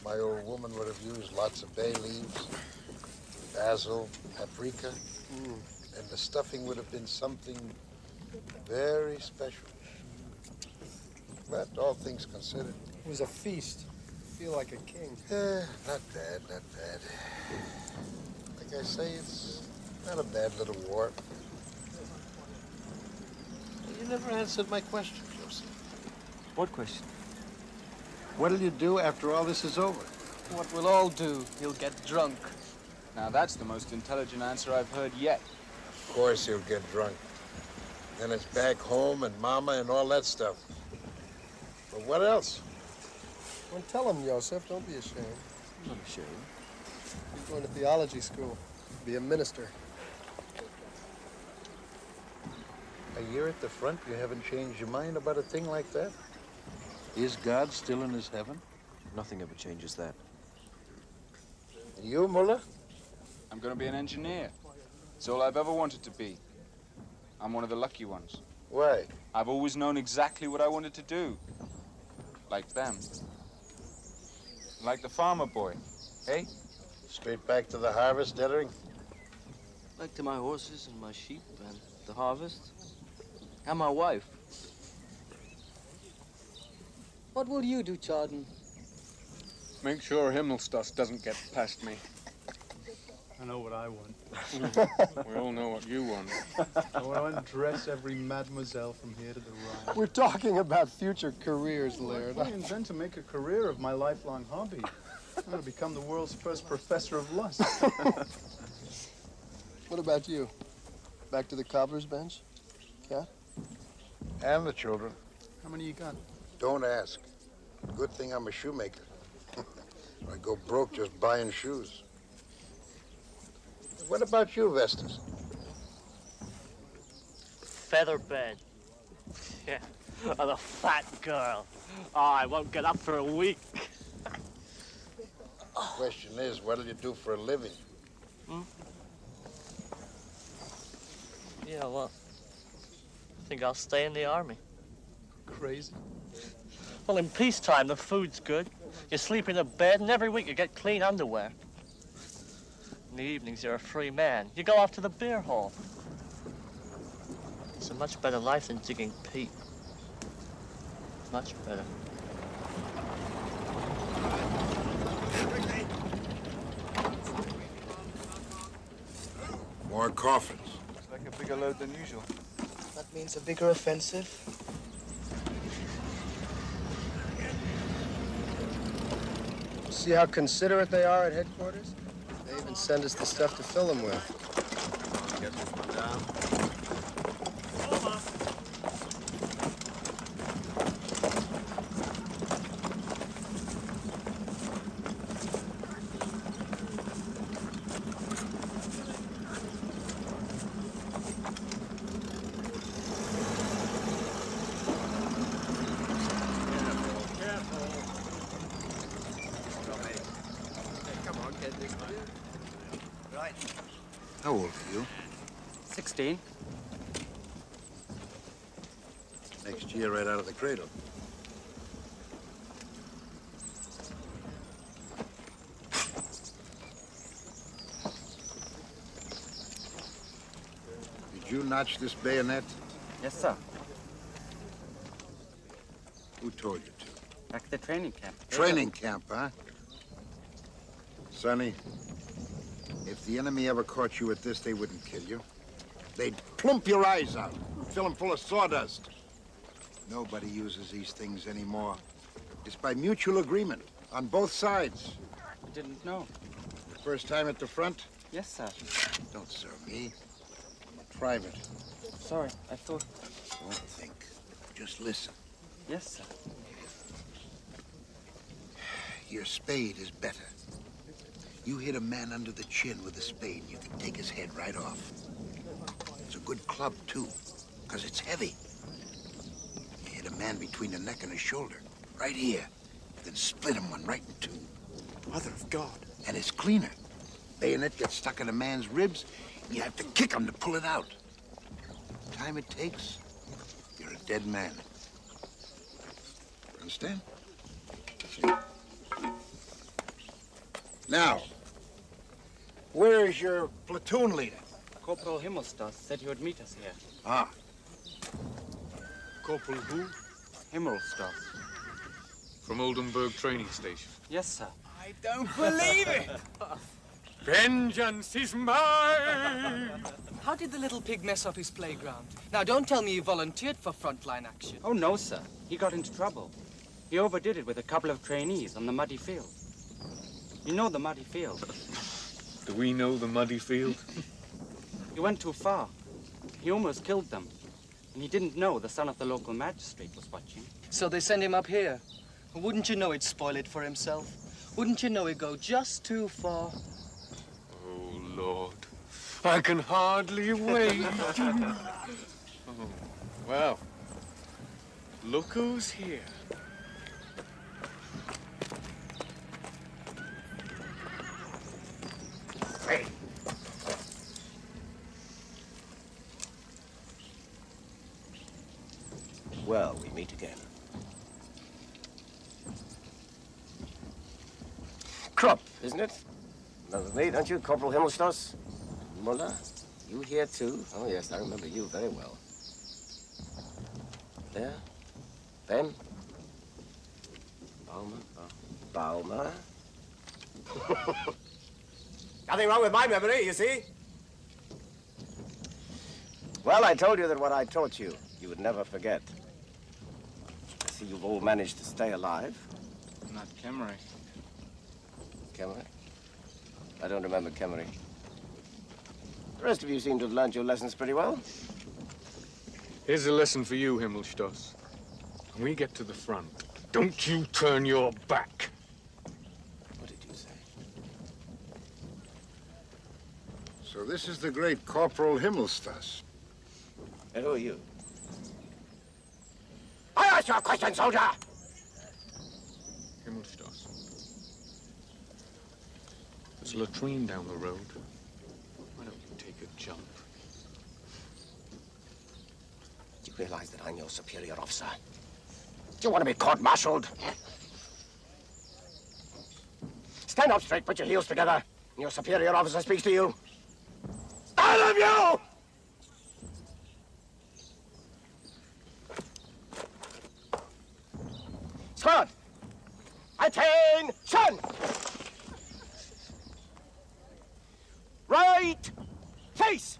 My old woman would have used lots of bay leaves, basil, paprika, and the stuffing would have been something very special. But all things considered. It was a feast. Feel like a king. Not bad, not bad. Like I say, it's not a bad little war. You never answered my question, Joseph. What question? What'll you do after all this is over? What we'll all do. You'll get drunk. Now that's the most intelligent answer I've heard yet. Of course he'll get drunk. Then it's back home and Mama and all that stuff. But what else? Well, tell him, Joseph. Don't be ashamed. I'm not ashamed. You're going to theology school. Be a minister. A year at the front, you haven't changed your mind about a thing like that? Is God still in his heaven? Nothing ever changes that. You, Mullah? I'm going to be an engineer. It's all I've ever wanted to be. I'm one of the lucky ones. Why? I've always known exactly what I wanted to do. Like them. Like the farmer boy, eh? Straight back to the harvest, Ettering? Back to my horses and my sheep and the harvest. And my wife. What will you do, Jordan? Make sure Himmelstas doesn't get past me. I know what I want. We all know what you want. I want to undress every mademoiselle from here to the Rhine. We're talking about future careers, Laird. I intend to make a career of my lifelong hobby. I'm going to become the world's first professor of lust. What about you? Back to the cobbler's bench? Cat? And the children. How many you got? Don't ask. Good thing I'm a shoemaker. I go broke just buying shoes. What about you, Vestas? Feather bed. Yeah, and a fat girl. Oh, I won't get up for a week. Question is, what'll you do for a living? Yeah, well, I think I'll stay in the army. Crazy? Well, in peacetime, the food's good. You sleep in a bed, and every week you get clean underwear. In the evenings, you're a free man. You go off to the beer hall. It's a much better life than digging peat. Much better. More coffins. It's like a bigger load than usual. That means a bigger offensive. See how considerate they are at headquarters? They even send us the stuff to fill them with. Get this one down. Right. How old are you? 16. Next year, right out of the cradle. Did you notch this bayonet? Yes, sir. Who told you to? Back at the training camp. Training camp, huh? Sonny, if the enemy ever caught you at this, they wouldn't kill you. They'd plump your eyes out, fill them full of sawdust. Nobody uses these things anymore. It's by mutual agreement on both sides. I didn't know. First time at the front? Yes, sir. Don't serve me. I'm a private. Sorry, I thought... Don't think. Just listen. Yes, sir. Your spade is better. You hit a man under the chin with a spade, you can take his head right off. It's a good club, too, because it's heavy. You hit a man between the neck and the shoulder, right here. You can split him one right in two. Mother of God. And it's cleaner. Bayonet gets stuck in a man's ribs, and you have to kick him to pull it out. The time it takes, you're a dead man. Understand? Now, where is your platoon leader? Corporal Himmelstas said he would meet us here. Ah. Corporal who? Himmelstas. From Oldenburg training station. Yes, sir. I don't believe it! Vengeance is mine! How did the little pig mess up his playground? Now, don't tell me you volunteered for frontline action. Oh, no, sir. He got into trouble. He overdid it with a couple of trainees on the muddy field. You know the muddy field. Do we know the muddy field? He went too far. He almost killed them. And he didn't know the son of the local magistrate was watching. So they sent him up here. Wouldn't you know he'd spoil it for himself? Wouldn't you know he'd go just too far? Oh, Lord. I can hardly wait. Oh, well, look who's here. Hey. Well, we meet again. Krupp, isn't it? That's me, don't you, Corporal Himmelstoss? Muller, you here too? Oh, yes, I remember you very well. There? Phim? Baumer? Nothing wrong with my memory, you see? Well, I told you that what I taught you, you would never forget. I see you've all managed to stay alive. Not Kemery. Kemery? I don't remember Kemery. The rest of you seem to have learned your lessons pretty well. Here's a lesson for you, Himmelstoss. When we get to the front, don't you turn your back. What did you say? So this is the great Corporal Himmelstoss. And who are you? I asked you a question, soldier! Himmelstoss. There's a latrine down the road. Why don't you take a jump? Do you realize that I'm your superior officer? Do you want to be court-martialed? Stand up straight, put your heels together, and your superior officer speaks to you. All of you! Squad! Attention! Right face!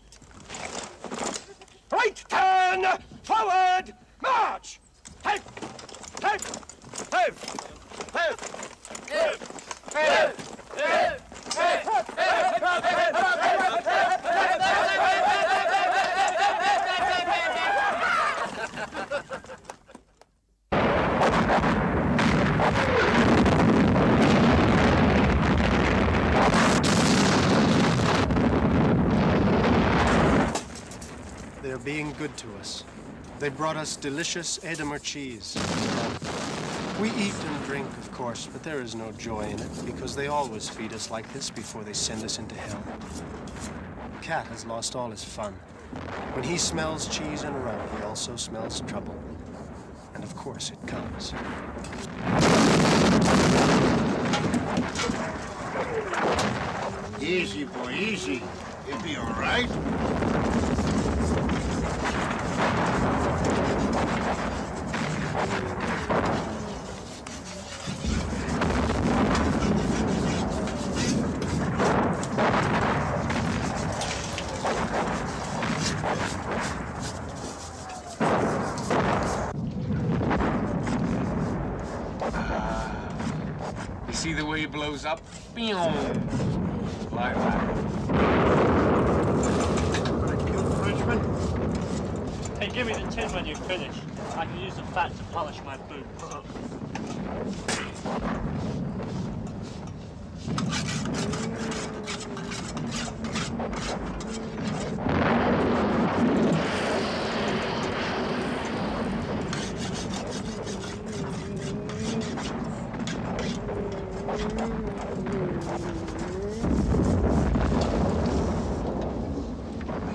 Right turn! Forward! March! Head! Head! Head! Head! Head! Head! They're being good to us. They brought us delicious Edamer cheese. We eat and drink, of course, but there is no joy in it because they always feed us like this before they send us into hell. Cat has lost all his fun. When he smells cheese and rum, he also smells trouble. And of course it comes. Easy, boy, easy. You'll be all right. You see the way he blows up? Boom! Like that. Hey, give me the tin when you finish. I can use the fat to polish my boots.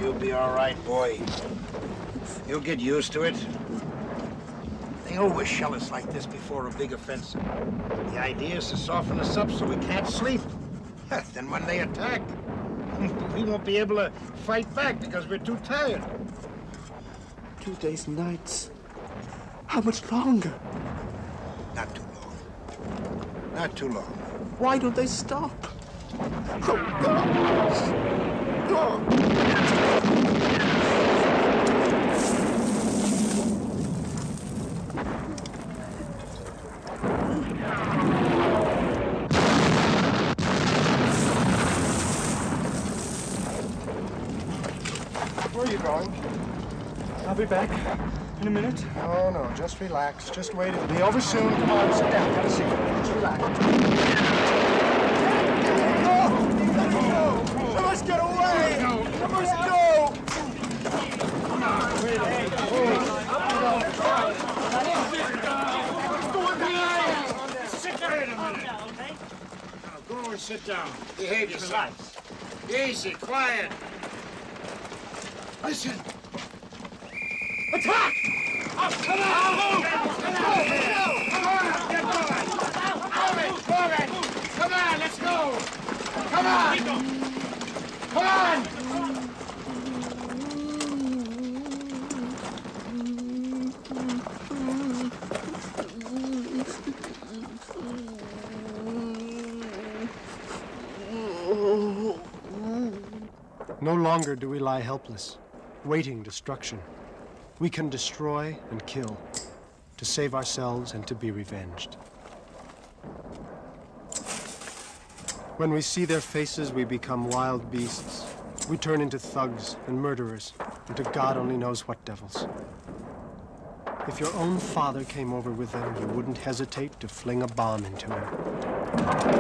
You'll be all right, boy. You'll get used to it. They always shell us like this before a big offensive. The idea is to soften us up so we can't sleep. Then when they attack, we won't be able to fight back because we're too tired. 2 days and nights. How much longer? Not too long. Not too long. Why don't they stop? Oh, God! God! Where are you going? I'll be back in a minute. Oh, no, just relax. Just wait. It'll be over soon. Come on, sit down. Have a seat. Just relax. I must get away! I must go! Come on. Sit down a minute. Now, go and sit down. Behave yourself. Easy, quiet. Listen. Attack! Oh, come on! Come on! Get going! Move it! Move it! Come on, let's go! Come on! Come on! No longer do we lie helpless, waiting destruction. We can destroy and kill, to save ourselves and to be revenged. When we see their faces, we become wild beasts. We turn into thugs and murderers, into God only knows what devils. If your own father came over with them, you wouldn't hesitate to fling a bomb into him.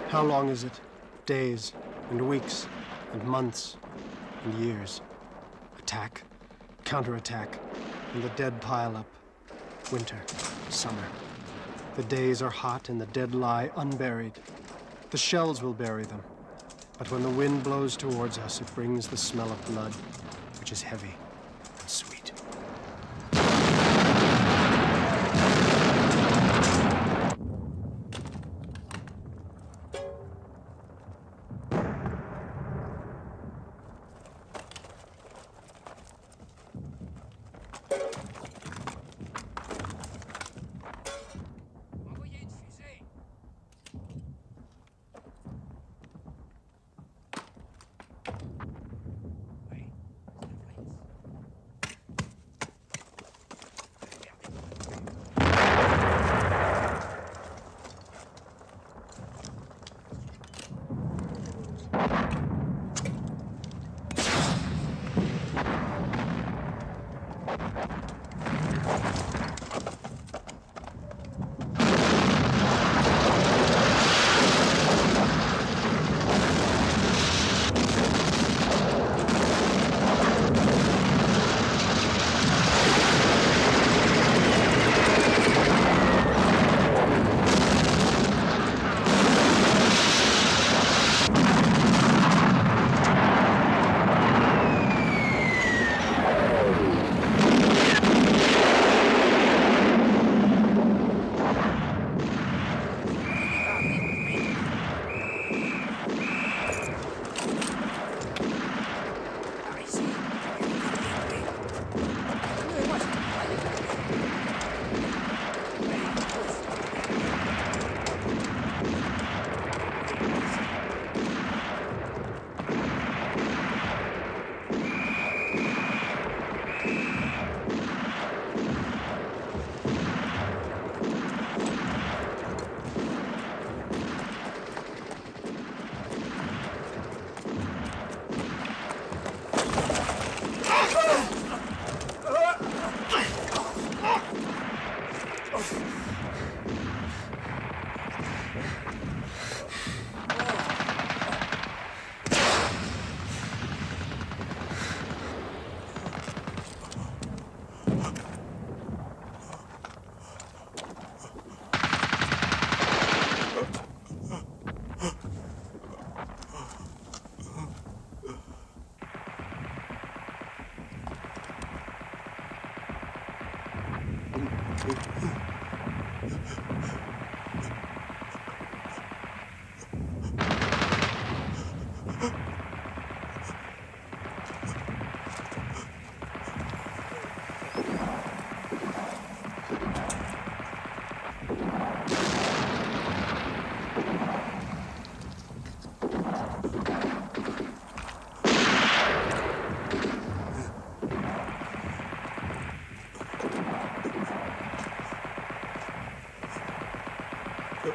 How long is it? Days and weeks and months and years. Attack, counterattack, and the dead pile up. Winter, summer. The days are hot and the dead lie unburied. The shells will bury them. But when the wind blows towards us, it brings the smell of blood, which is heavy and sweet. No.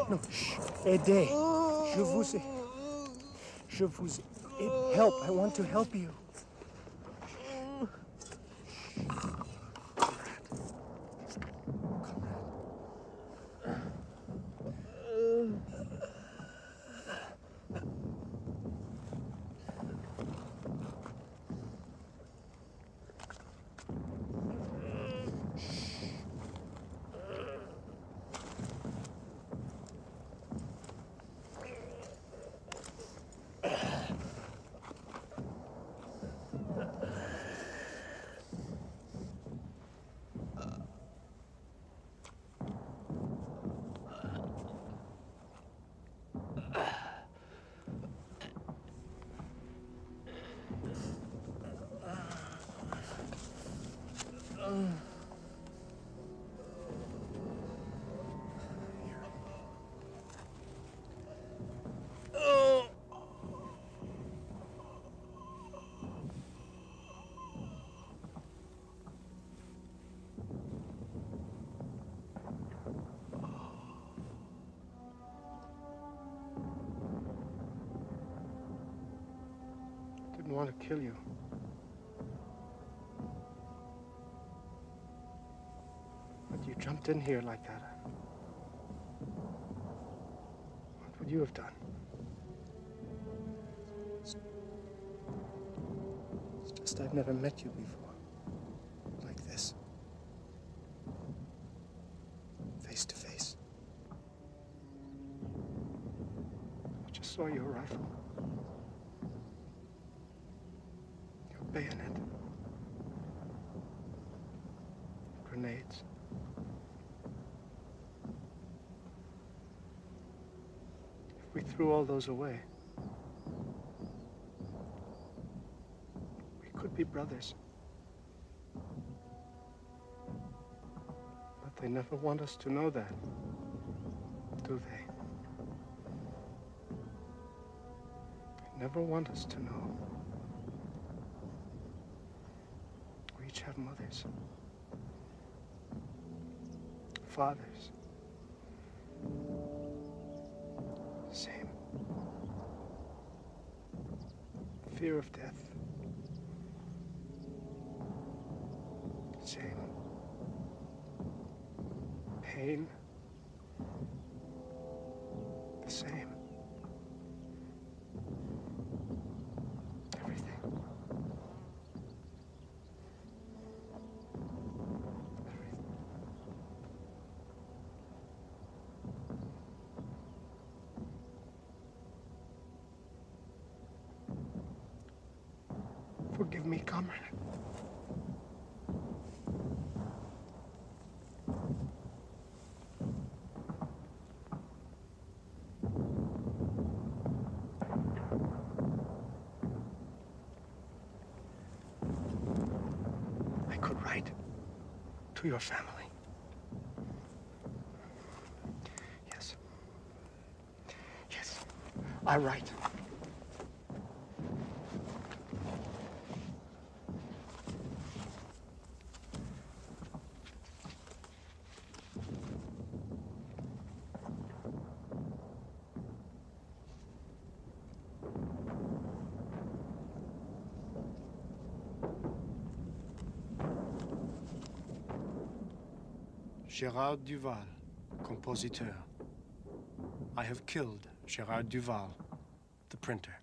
No, aidez. Je vous help. I want to help you. Didn't want to kill you. But you jumped in here like that. What would you have done? It's just I've never met you before. Like this. Face to face. I just saw your rifle. Your bayonet. Grenades. If we threw all those away, we could be brothers. They never want us to know that, do they? They never want us to know. We each have mothers, fathers. Same. Fear of death. Same. Pain. The same. Everything. Forgive me, comrade. I could write to your family. Yes. Yes, I write. Gérard Duval, compositeur. I have killed Gérard Duval, the printer.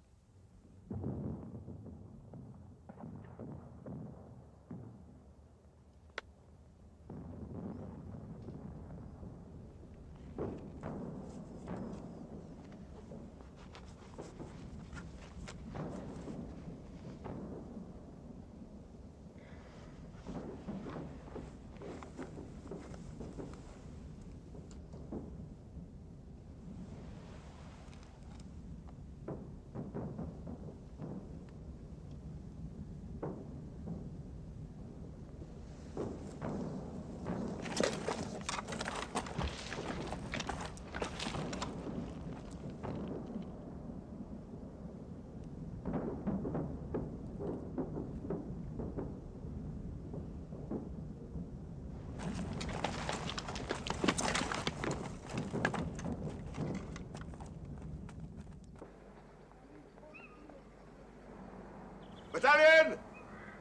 Battalion!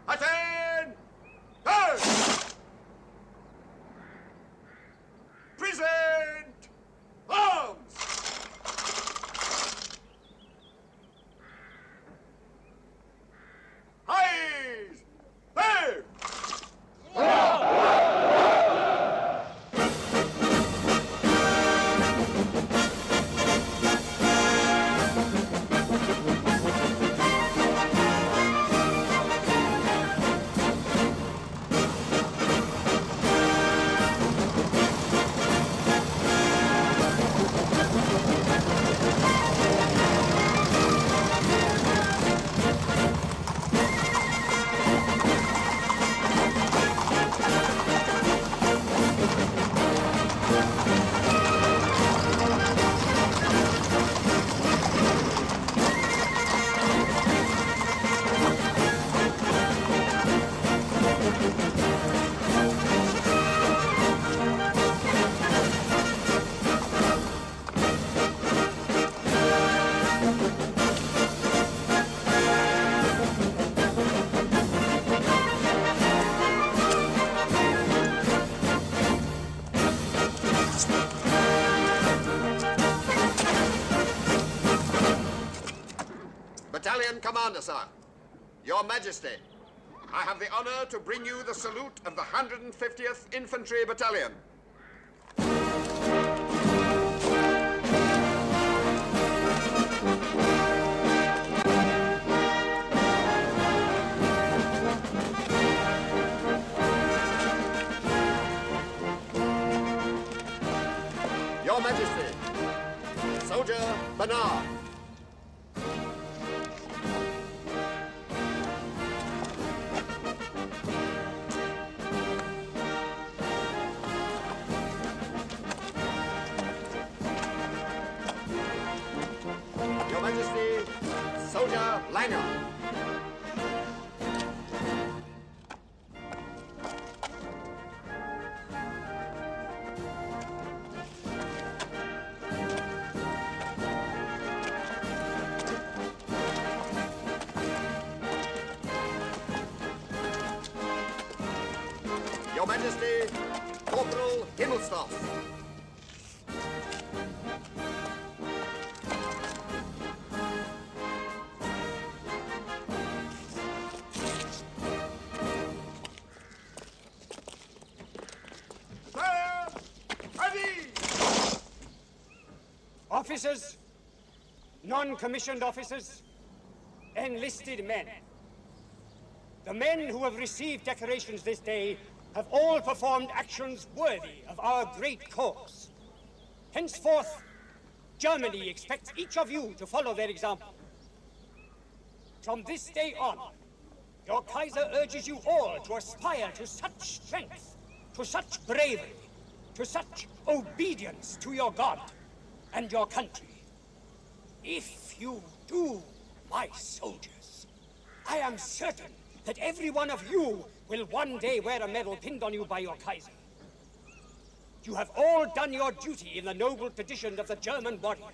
Attain! Turn! Present! Arms! Eyes! There! Battalion Commander, sir. Your Majesty, I have the honor to bring you the salute of the 150th Infantry Battalion. Your Majesty, Soldier Bernard. Majesty, Soldier Lanyard. Your Majesty, Corporal Himmelstoss. Officers, non-commissioned officers, enlisted men. The men who have received decorations this day have all performed actions worthy of our great cause. Henceforth, Germany expects each of you to follow their example. From this day on, your Kaiser urges you all to aspire to such strength, to such bravery, to such obedience to your God and your country. If you do, my soldiers, I am certain that every one of you will one day wear a medal pinned on you by your Kaiser. You have all done your duty in the noble tradition of the German warrior.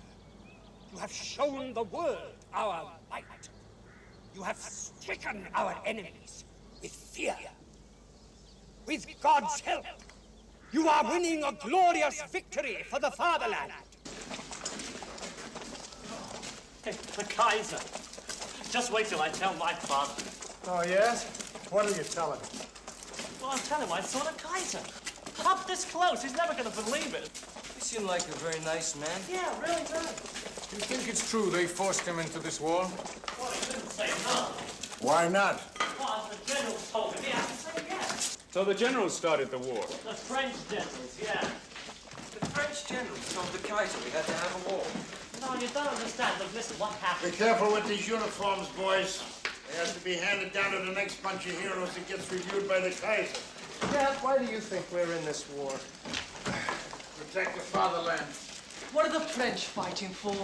You have shown the world our might. You have stricken our enemies with fear. With God's help, you are winning a glorious victory for the fatherland. Hey, the Kaiser. Just wait till I tell my father. Oh, yes? What are you telling him? Well, I'm telling him I saw the Kaiser. Up this close, he's never gonna believe it. You seem like a very nice man. Yeah, really good. You think it's true they forced him into this war? Well, he didn't say no. Why not? Well, the general told me, I have to say yes. So the generals started the war. The French generals, yeah. The French generals told the Kaiser we had to have a war. No, you don't understand. Look, listen, what happened? Be careful with these uniforms, boys. They have to be handed down to the next bunch of heroes that gets reviewed by the Kaiser. Dad, why do you think we're in this war? Protect the fatherland. What are the French fighting for?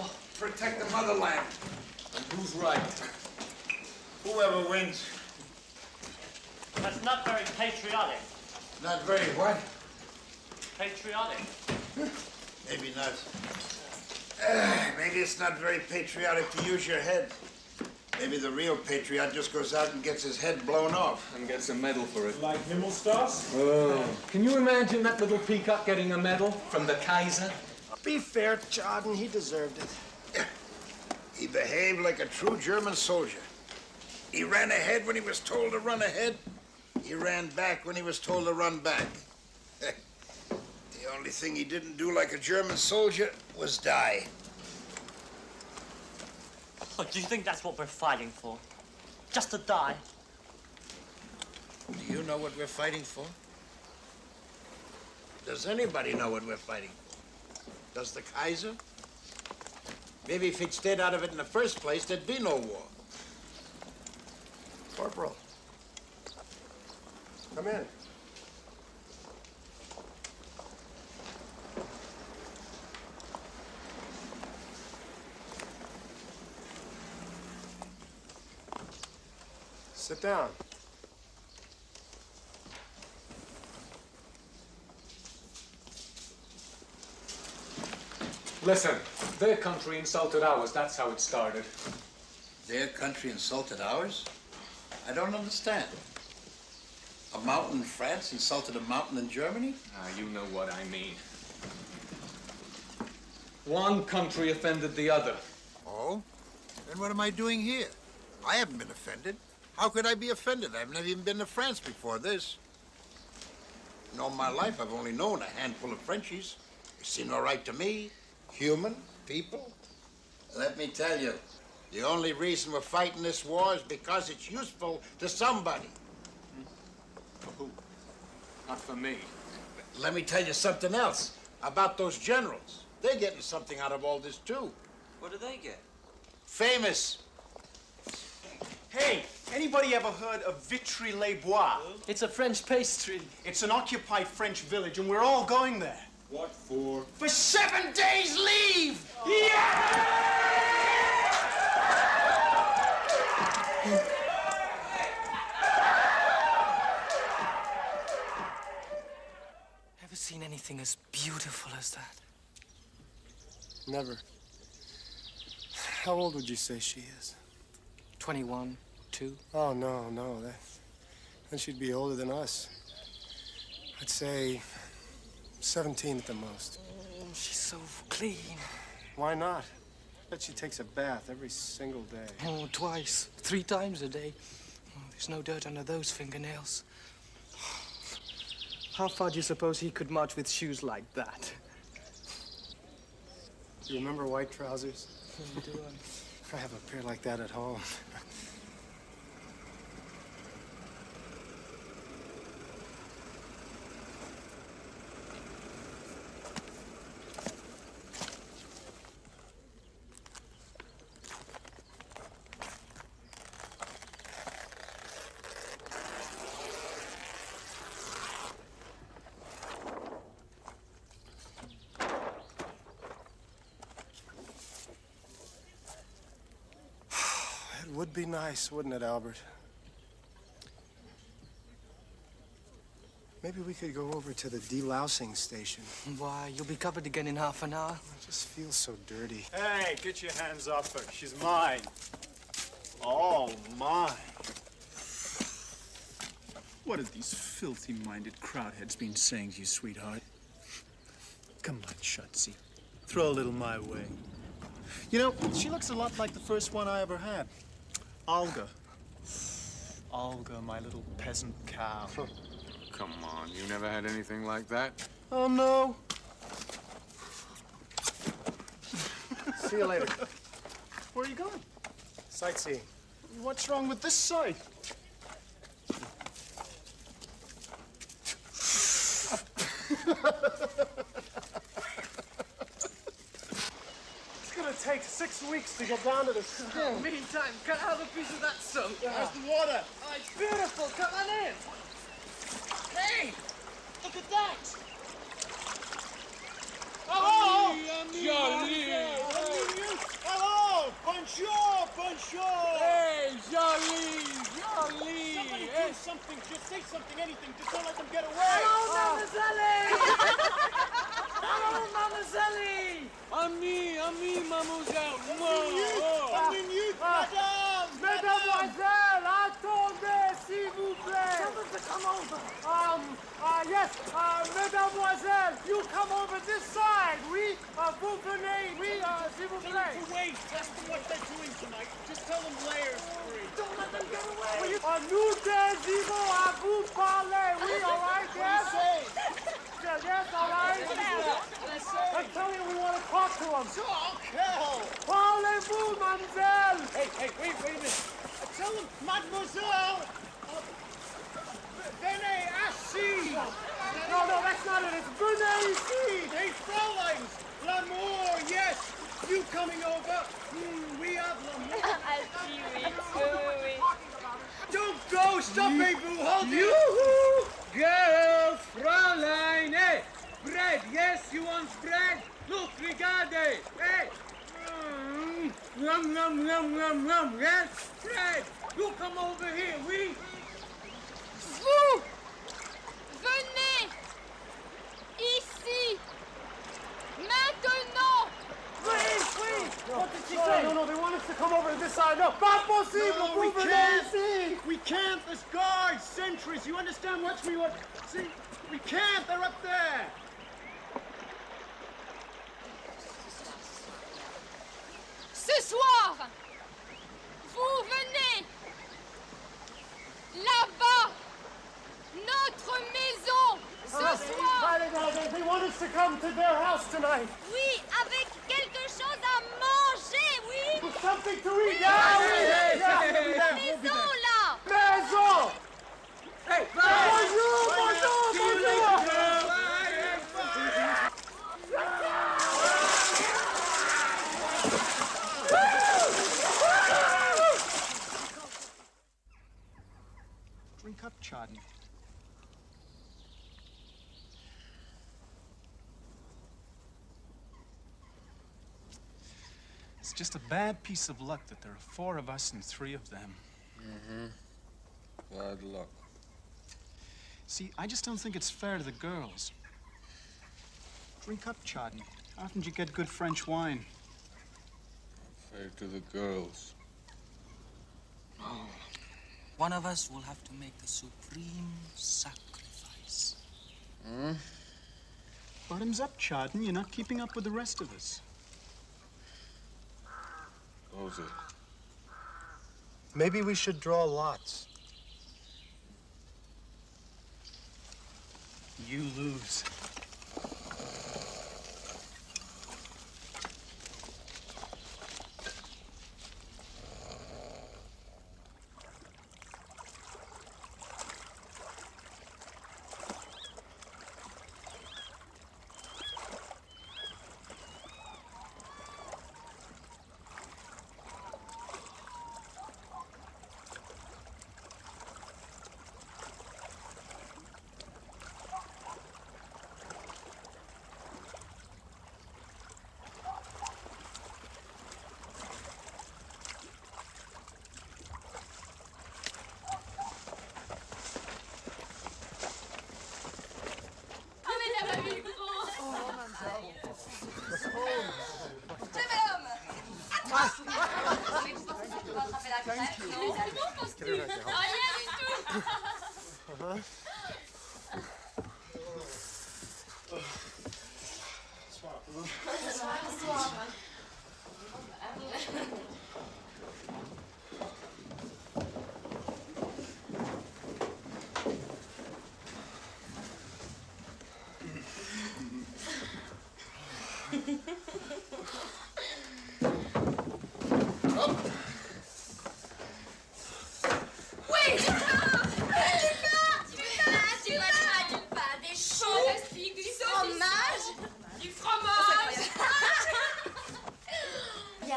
Protect the motherland. And who's right? Whoever wins. That's not very patriotic. Not very what? Patriotic. Maybe not. Maybe it's not very patriotic to use your head. Maybe the real patriot just goes out and gets his head blown off. And gets a medal for it. Like Himmelstoss? Oh. Can you imagine that little peacock getting a medal from the Kaiser? Be fair, Jordan, he deserved it. He behaved like a true German soldier. He ran ahead when he was told to run ahead. He ran back when he was told to run back. The only thing he didn't do like a German soldier was die. Look, do you think that's what we're fighting for? Just to die? Do you know what we're fighting for? Does anybody know what we're fighting for? Does the Kaiser? Maybe if he'd stayed out of it in the first place, there'd be no war. Corporal. Come in. Sit down. Listen, their country insulted ours. That's how it started. Their country insulted ours? I don't understand. A mountain in France insulted a mountain in Germany? You know what I mean. One country offended the other. Oh? Then what am I doing here? I haven't been offended. How could I be offended? I've never even been to France before this. In all my life, I've only known a handful of Frenchies. They seem all right to me. Human, people. Let me tell you, the only reason we're fighting this war is because it's useful to somebody. For who? Not for me. Let me tell you something else about those generals. They're getting something out of all this, too. What do they get? Famous. Hey, anybody ever heard of Vitry-les-Bois? It's a French pastry. It's an occupied French village, and we're all going there. What for? For 7 days leave! Yeah! anything as beautiful as that. Never. How old would you say she is? 21, 2. Oh, no, no. Then she'd be older than us. I'd say 17 at the most. Oh, she's so clean. Why not? Bet she takes a bath every single day. Oh, twice, 3 times a day. Oh, there's no dirt under those fingernails. How far do you suppose he could march with shoes like that? Do you remember white trousers? Oh, do I have a pair like that at home. It would be nice, wouldn't it, Albert? Maybe we could go over to the delousing station. Why, you'll be covered again in half an hour. It just feels so dirty. Hey, get your hands off her. She's mine. All mine. What have these filthy-minded crowd-heads been saying to you, sweetheart? Come on, Shutsy. Throw a little my way. You know, she looks a lot like the first one I ever had. Olga. Olga, my little peasant cow. Come on, you never had anything like that? Oh, no. See you later. Where are you going? Sightseeing. What's wrong with this side? It's gonna take 6 weeks to get down to the skin. Meantime, can I have a piece of that soap? Where's the water? Oh, it's beautiful. Come on in. Hey, look at that. Hello! Jolie. Hello! Bonjour! Bonjour! Hey, Jolie! Jolie! Somebody do something. Just say something, anything. Just don't let them get away. Hello, Mademoiselle! Hello, Mademoiselle! Ami, mademoiselle. Un minute, madame! Mademoiselle, attendez, s'il vous plaît. Come over. Yes, Mademoiselle, you come over this side. Oui, vous venez. Oui, s'il vous Tell plaît. them to wait. Ask them what they're doing tonight. Just tell them layers free. Don't let them get away. Nous désirons à vous parler. Oui, all right, yes? Yes, all right. I'm telling you, we want to talk to him. Parlez-vous, mademoiselle. Hey, wait a minute. Tell them, mademoiselle. Venez assis. No, that's not it. It's venez ici. Hey, Fräuleins. L'amour, yes. You coming over? We have l'amour. Oui. Don't go. Stoppez-vous. Hold it. Yoo-hoo! Girls, Fräulein, hey! Bread, yes, you want bread? Look, regardez, hey! Yum, yes? Bread! You come over here, oui? Vous venez ici maintenant. Please. What did she say? No, they want us to come over to this side. No, pas possible. No, we Vous venez can't. ici. We can't. There's guards, sentries. You understand what we want? See, we can't. They're up there. Ce soir, vous venez là-bas, notre maison, ce soir. They want us to come to their house tonight. Oui, avec quelque chose à manger, oui. With something to eat. La maison, là. Maison. Hey, Bonjour. Drink up, Chardon. It's just a bad piece of luck that there are 4 of us and 3 of them. Bad luck. See, I just don't think it's fair to the girls. Drink up, Chardon. How often do you get good French wine? Fair to the girls. One of us will have to make the supreme sacrifice. Bottoms up, Chardon. You're not keeping up with the rest of us. Goes it. Maybe we should draw lots. You lose.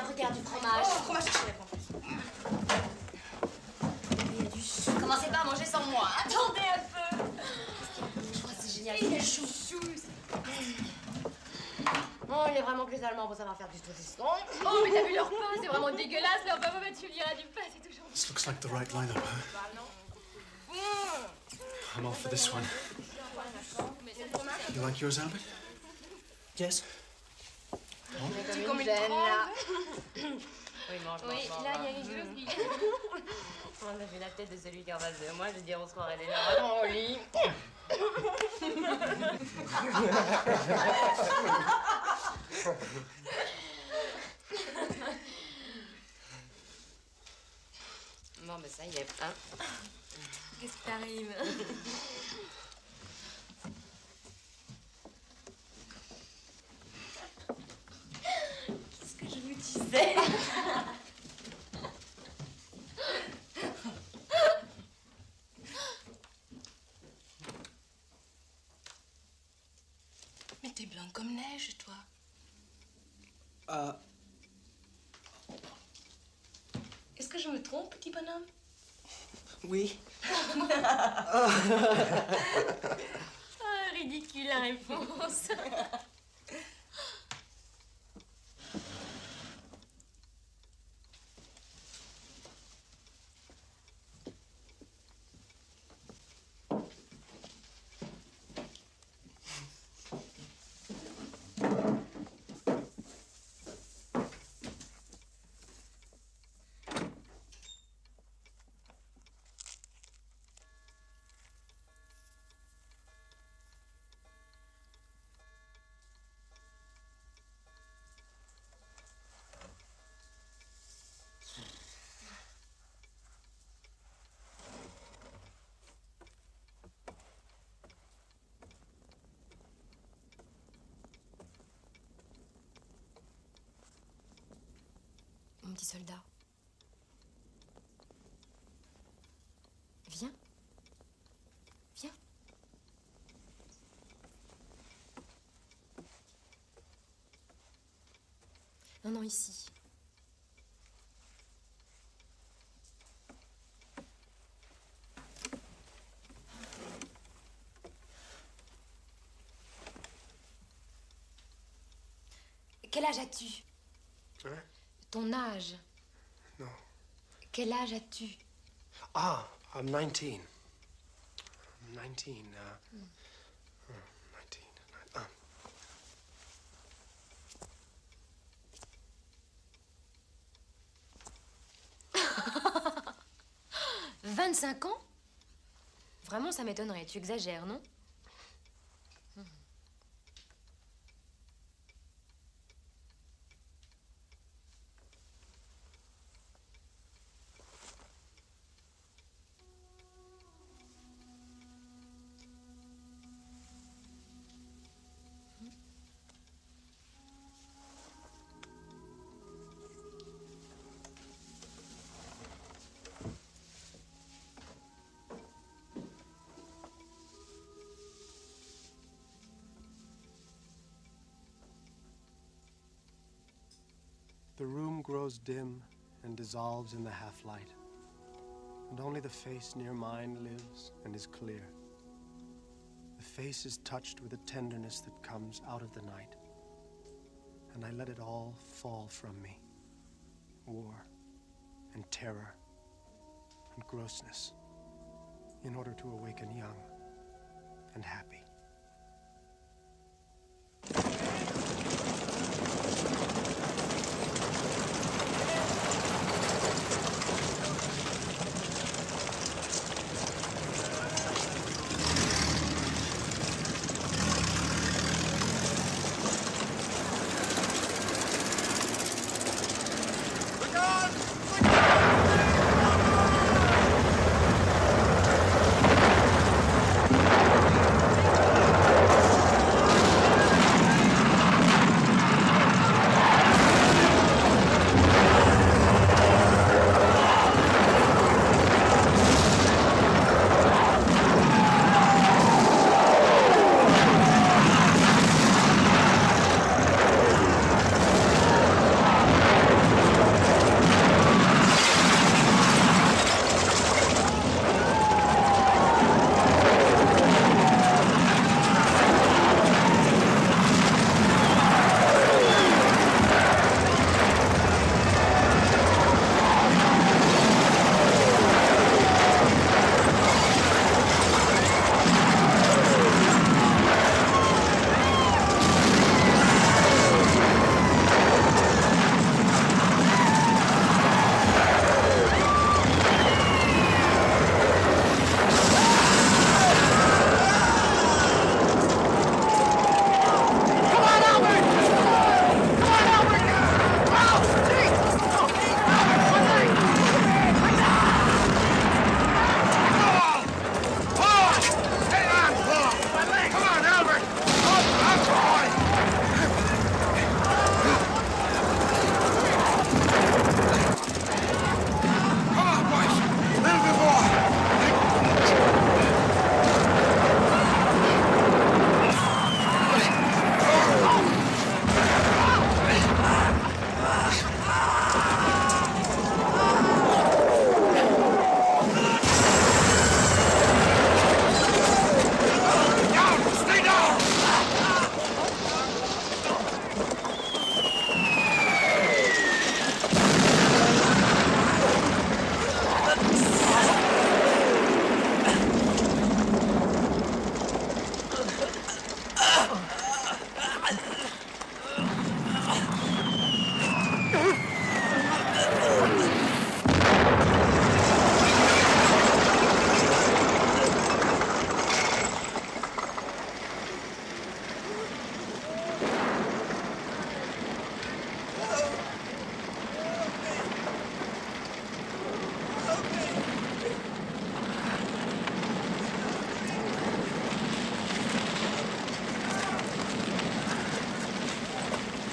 Regarde du fromage. Oh, fromage, je réponds. Il y a du chou. Commencez pas à manger sans moi. Attendez un peu. Je crois que c'est génial. Il y a du chou. Oh, il est vraiment que les Allemands pour savoir faire du saucisson. Oh, mais t'as vu leur pain, c'est vraiment dégueulasse. Leur pain, tu me diras du pain, c'est toujours... This looks like the right lineup, huh? I'm all for this one. You like yours, Albert? Yes. Tu comme une là. Oui, mange, Oui, mange, là, mange. il y a quelque chose qui... On a vu la tête de celui qui est en face de moi, je veux dire, on se croirait déjà vraiment au lit. Bon, ben ça y est, hein. Qu'est-ce qui t'arrive? Qu'est-ce que je vous disais? Mais t'es blanc comme neige, toi. Est-ce que je me trompe, petit bonhomme? Oui. Ah, ridicule la réponse. Mon petit soldat. Viens. Viens. Non, non, ici. Quel âge as-tu? Hein? Ton âge. Non. Quel âge as-tu? Ah, I'm 19. I'm 19. 19. 25 ans? Vraiment, ça m'étonnerait. Tu exagères, non? The room grows dim and dissolves in the half-light, and only the face near mine lives and is clear. The face is touched with a tenderness that comes out of the night, and I let it all fall from me. War and terror and grossness, in order to awaken young and happy.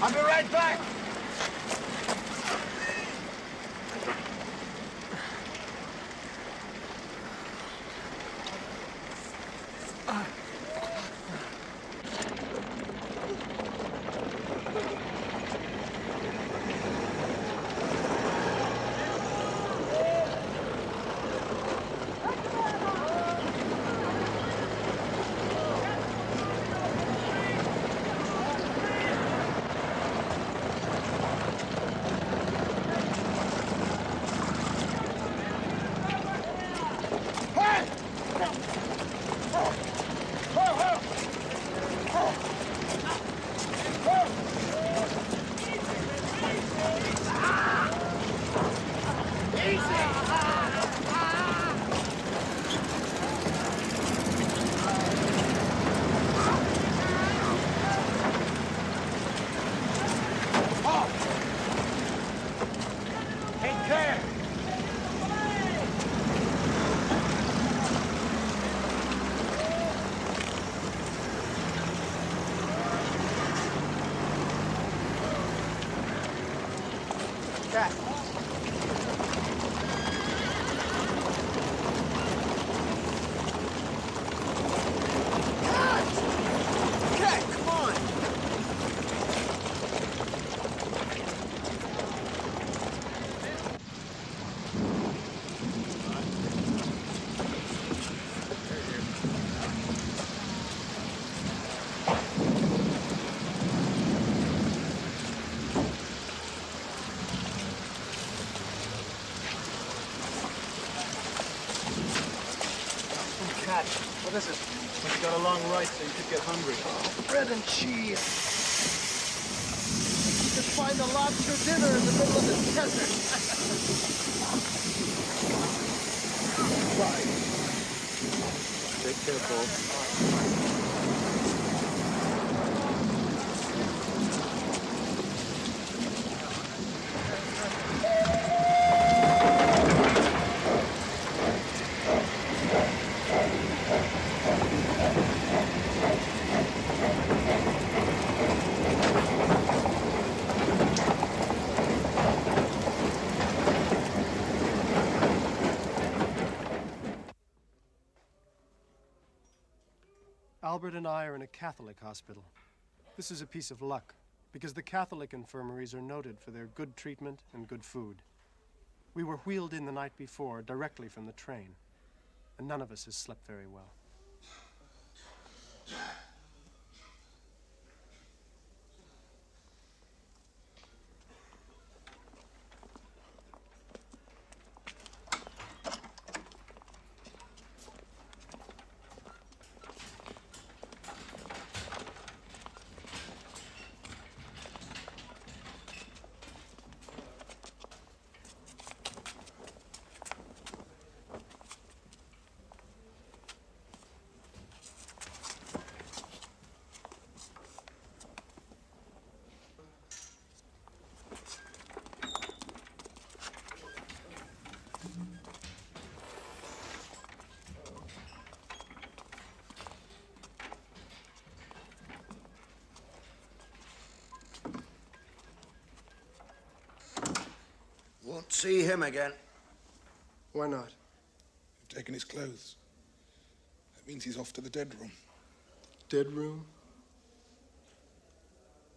I'll be right back. that? What is it? Well, you got a long ride, so you could get hungry. Bread and cheese. You could find a lobster dinner in the middle of the desert. Right. Take care, Paul. Albert and I are in a Catholic hospital. This is a piece of luck, because the Catholic infirmaries are noted for their good treatment and good food. We were wheeled in the night before, directly from the train, and none of us has slept very well. Won't see him again. Why not? You've taken his clothes. That means he's off to the dead room. Dead room?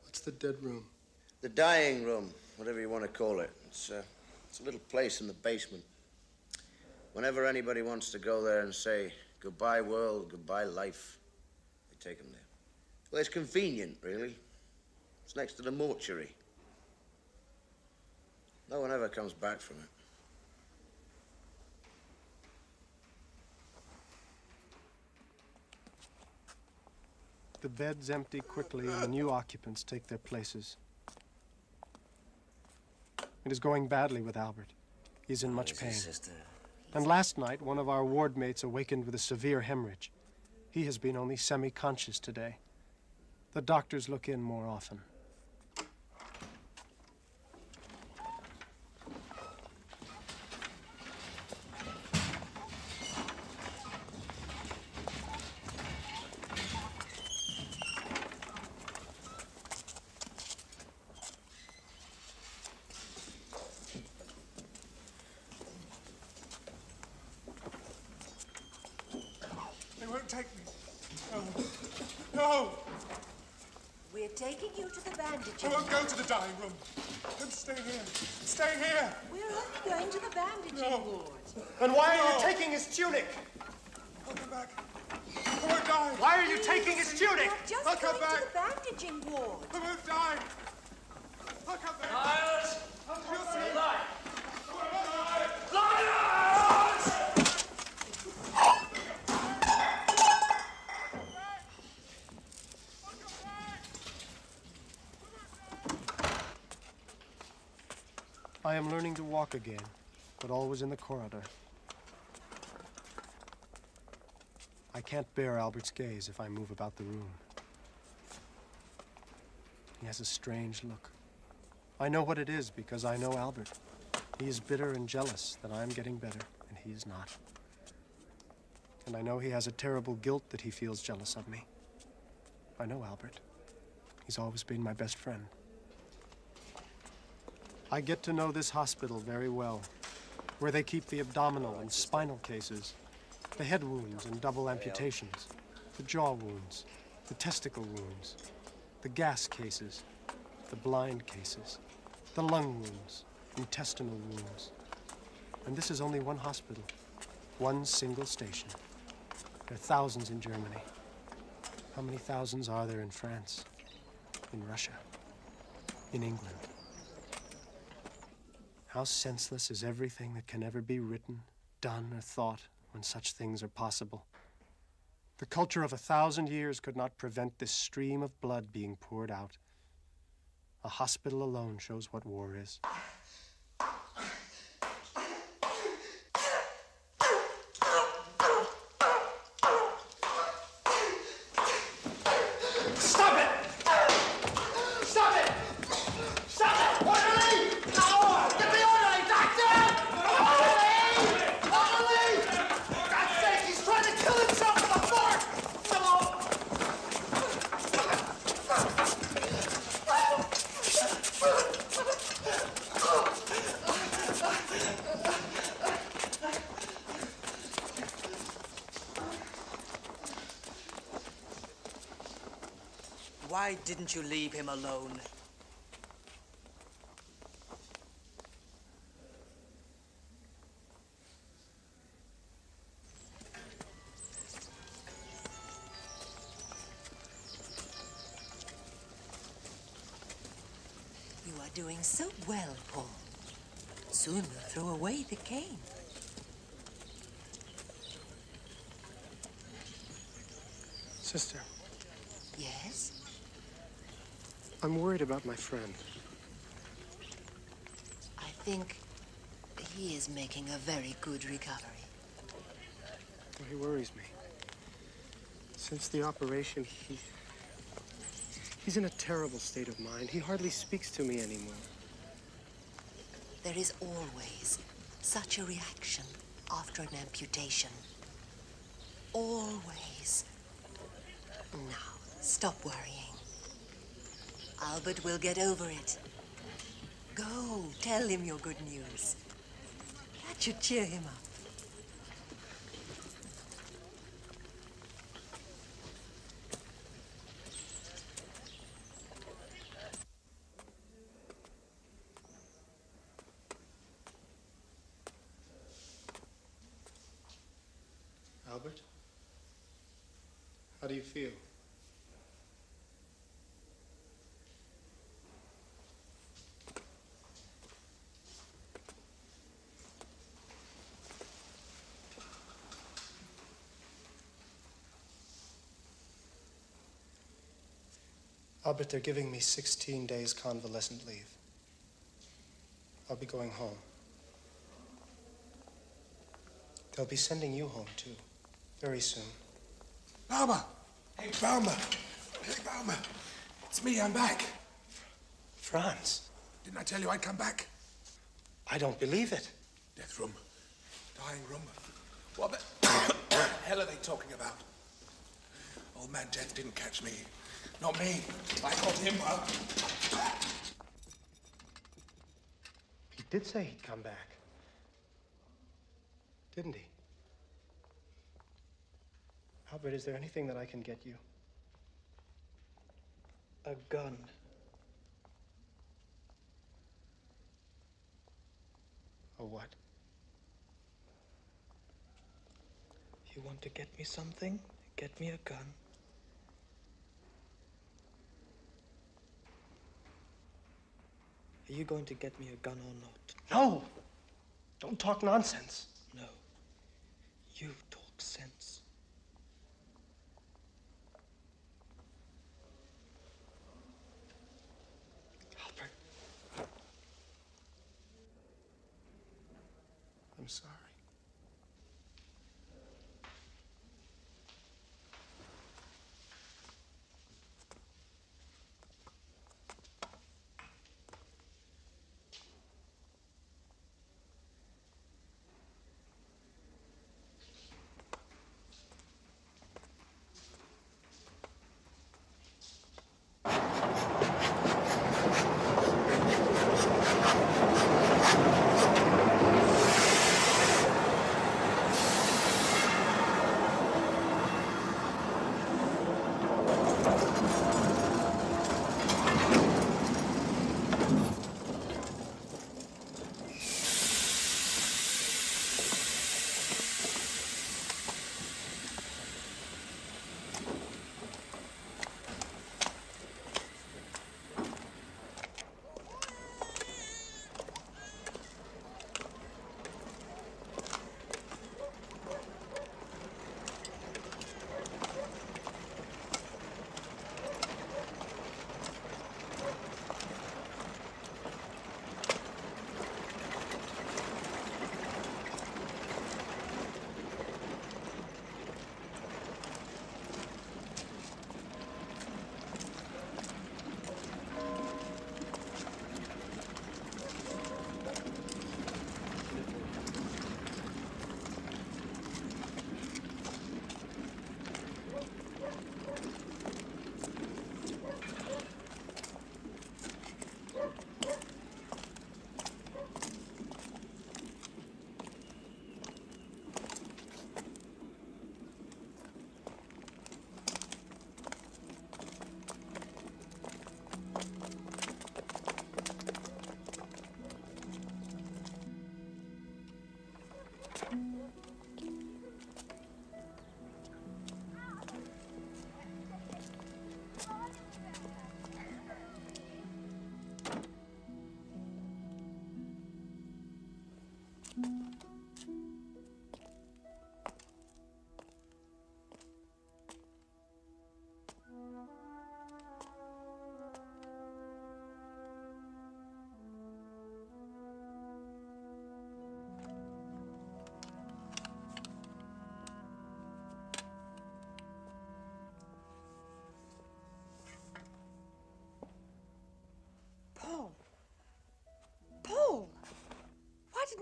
What's the dead room? The dying room, whatever you want to call it. It's a little place in the basement. Whenever anybody wants to go there and say, goodbye world, goodbye life, they take them there. Well, it's convenient, really. It's next to the mortuary. No one ever comes back from it. The beds empty quickly and the new occupants take their places. It is going badly with Albert. He's in much pain. And last night, one of our ward mates awakened with a severe hemorrhage. He has been only semi-conscious today. The doctors look in more often. They won't take me. No. No! We're taking you to the bandaging. I won't go to the dying room. I'm staying here. Staying here. We're only going to the bandaging ward. And why are you taking his tunic? I'll come back. I won't die. Why are you taking his tunic? We're just I'll come going back. to the bandaging ward. I won't die. I'll come back. Liars! You'll see. Liars! I am learning to walk again, but always in the corridor. I can't bear Albert's gaze if I move about the room. He has a strange look. I know what it is because I know Albert. He is bitter and jealous that I am getting better, and he is not. And I know he has a terrible guilt that he feels jealous of me. I know Albert. He's always been my best friend. I get to know this hospital very well, where they keep the abdominal and spinal cases, the head wounds and double amputations, the jaw wounds, the testicle wounds, the gas cases, the blind cases, the lung wounds, intestinal wounds. And this is only one hospital, one single station. There are thousands in Germany. How many thousands are there in France, in Russia, in England? How senseless is everything that can ever be written, done, or thought when such things are possible. The culture of 1,000 years could not prevent this stream of blood being poured out. A hospital alone shows what war is. Stop it! Stop it! Stop it! Orderly! No! Get the orderly, doctor! Orderly! Orderly! For God's sake, he's trying to kill himself with a fork! Why didn't you leave him alone? You are doing so well, Paul. Soon we'll throw away the cane. Sister, Yes? I'm worried about my friend. I think he is making a very good recovery. Well, he worries me. Since the operation, he's in a terrible state of mind. He hardly speaks to me anymore. There is always such a reaction after an amputation. Always. Now, stop worrying. Albert will get over it. Go, tell him your good news. That should cheer him up. Albert? How do you feel? Albert, they're giving me 16 days convalescent leave. I'll be going home. They'll be sending you home, too, very soon. Balmer! Hey, Balmer! Hey, Balmer! It's me, I'm back. Franz? Didn't I tell you I'd come back? I don't believe it. Death room. Dying room. What the hell are they talking about? Old man Death didn't catch me. Not me. I caught him up. He did say he'd come back. Didn't he? Albert, is there anything that I can get you? A gun. A what? You want to get me something? Get me a gun. Are you going to get me a gun or not? No! Don't talk nonsense. No. You talk sense. Albert. I'm sorry.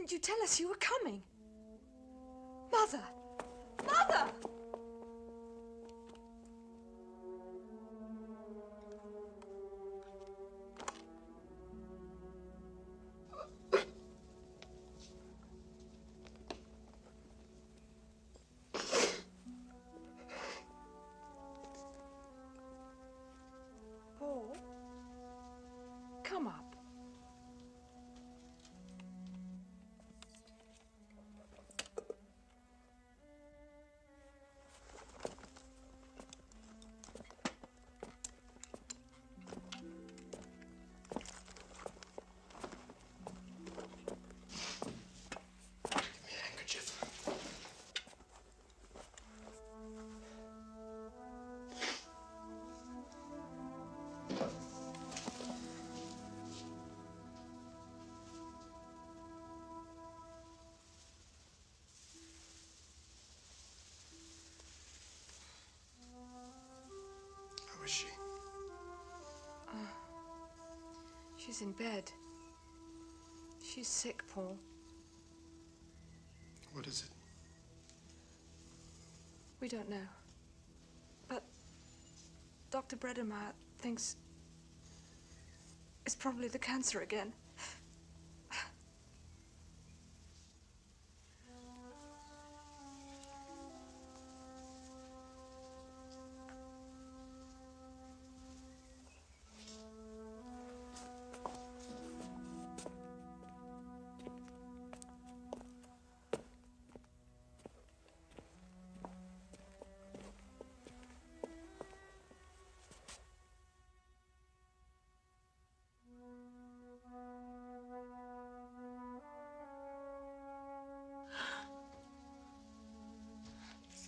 didn't you tell us you were coming? Mother! Mother! Paul, come up. How is she? She's in bed. She's sick, Paul. What is it? We don't know. But Dr. Bredemeyer thinks it's probably the cancer again.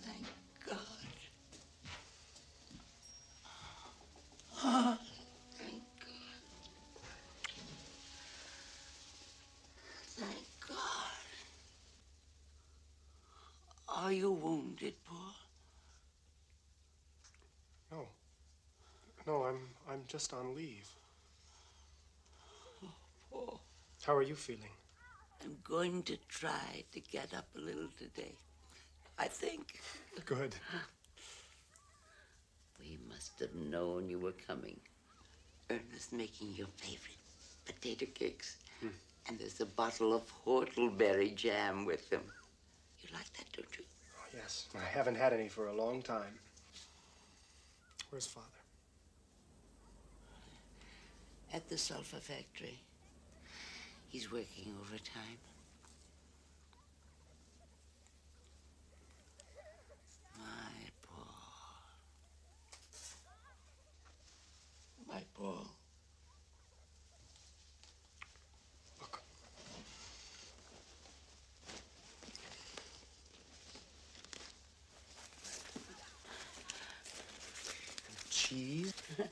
Thank God. Oh, thank God. Thank God. Are you wounded, Paul? No. No, I'm just on leave. Paul, How are you feeling? I'm going to try to get up a little today. I think. Good. We must have known you were coming. Ernest's making your favorite potato cakes. And there's a bottle of whortleberry jam with them. You like that, don't you? Oh, yes. I haven't had any for a long time. Where's Father? At the sulfur factory. He's working overtime. My Paul. My Paul. Cheese and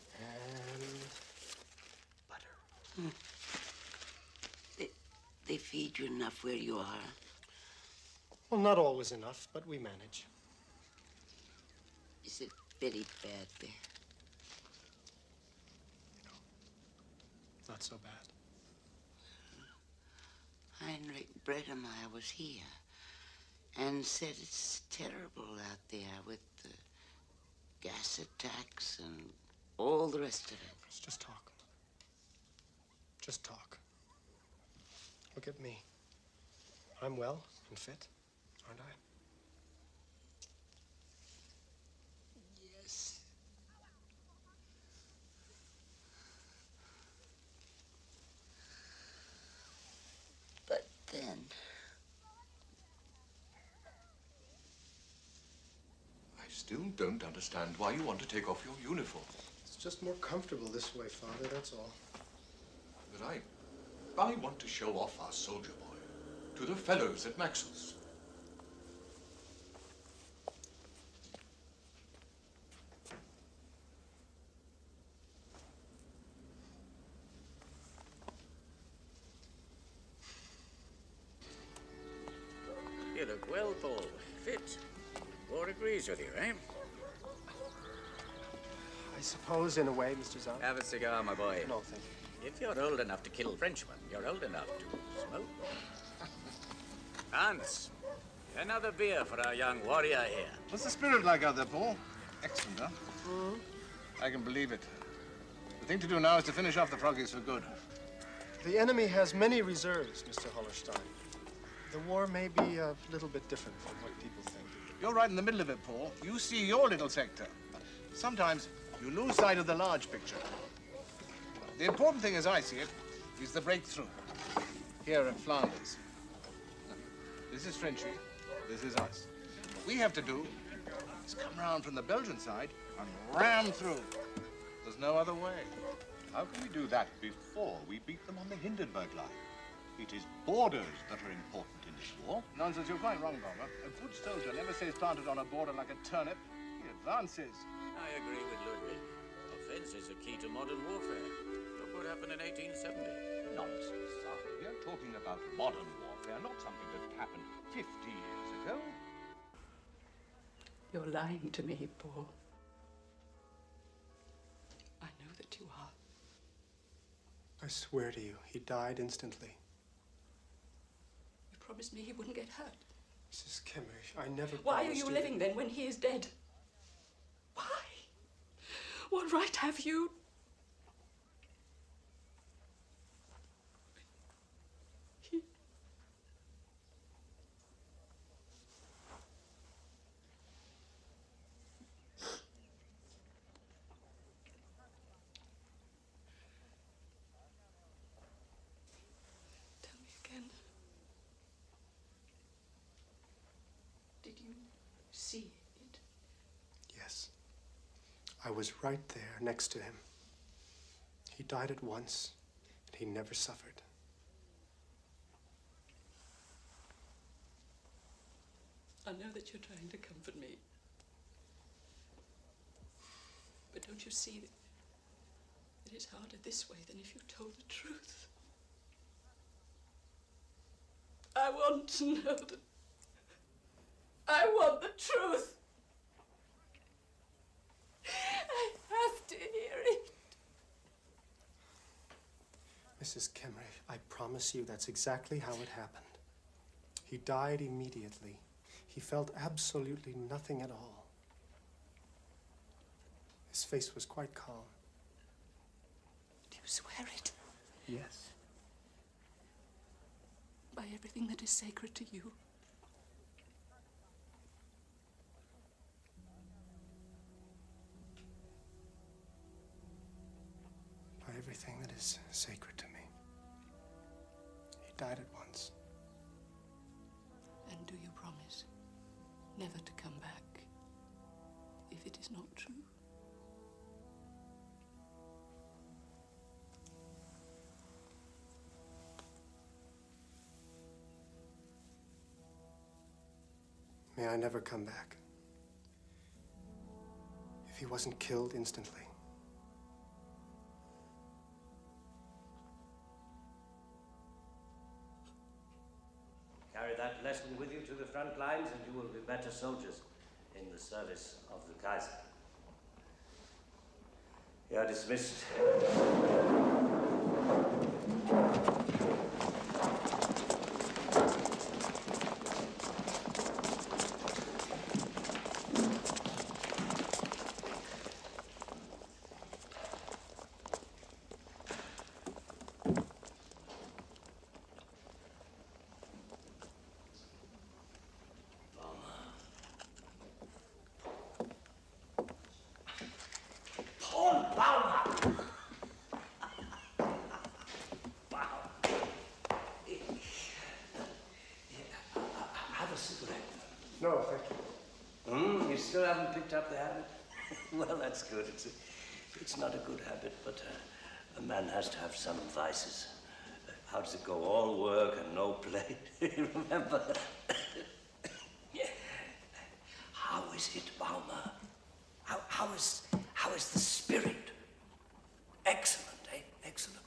butter. They feed you enough where you are. Well, not always enough, but we manage. Is it very bad there? Not so bad. Heinrich Bredemeyer was here and said it's terrible out there with the gas attacks and all the rest of it. Let's just talk. Just talk. Look at me. I'm well and fit, aren't I? Yes. But then... I still don't understand why you want to take off your uniform. It's just more comfortable this way, Father, that's all. But I want to show off our soldier boy to the fellows at Maxwell's. You look well, Paul. Fit. War agrees with you, eh? I suppose, in a way, Mr. Zahn. Have a cigar, my boy. No, thank you. If you're old enough to kill Frenchmen, you're old enough to smoke. Hans, another beer for our young warrior here. What's the spirit like out there, Paul? Excellent, huh? I can believe it. The thing to do now is to finish off the Froggies for good. The enemy has many reserves, Mr. Hollerstein. The war may be a little bit different from what people think. You're right in the middle of it, Paul. You see your little sector. Sometimes you lose sight of the large picture. The important thing, as I see it, is the breakthrough. Here at Flanders. This is Frenchy. This is us. What we have to do is come round from the Belgian side and ram through. There's no other way. How can we do that before we beat them on the Hindenburg line? It is borders that are important in this war. Nonsense, you're quite wrong, Bomber. A good soldier never stays planted on a border like a turnip. He advances. I agree with Ludwig. Offense is a key to modern warfare. Look what happened in 1870. Nonsense, son. We are talking about modern warfare, not something that happened 50 years ago. You're lying to me, Paul. I know that you are. I swear to you, he died instantly. You promised me he wouldn't get hurt. Mrs. Kimmich, I never Why are promised you living then when he is dead? Why? What right have you? Did you see it? Yes. I was right there next to him. He died at once, and he never suffered. I know that you're trying to comfort me. But don't you see that it's harder this way than if you told the truth? I want to know that. I want the truth. I have to hear it. Mrs. Kimmich, I promise you that's exactly how it happened. He died immediately. He felt absolutely nothing at all. His face was quite calm. Do you swear it? Yes. By everything that is sacred to you. By everything that is sacred to me. He died at once. And do you promise never to come back if it is not true? May I never come back. If he wasn't killed instantly. Carry that lesson with you to the front lines and you will be better soldiers in the service of the Kaiser. You are dismissed. No, thank you. You still haven't picked up the habit? Well, that's good. It's not a good habit, but a man has to have some vices. How does it go? All work and no play. Remember? How is it, Baumer? How is the spirit? Excellent, eh? Excellent.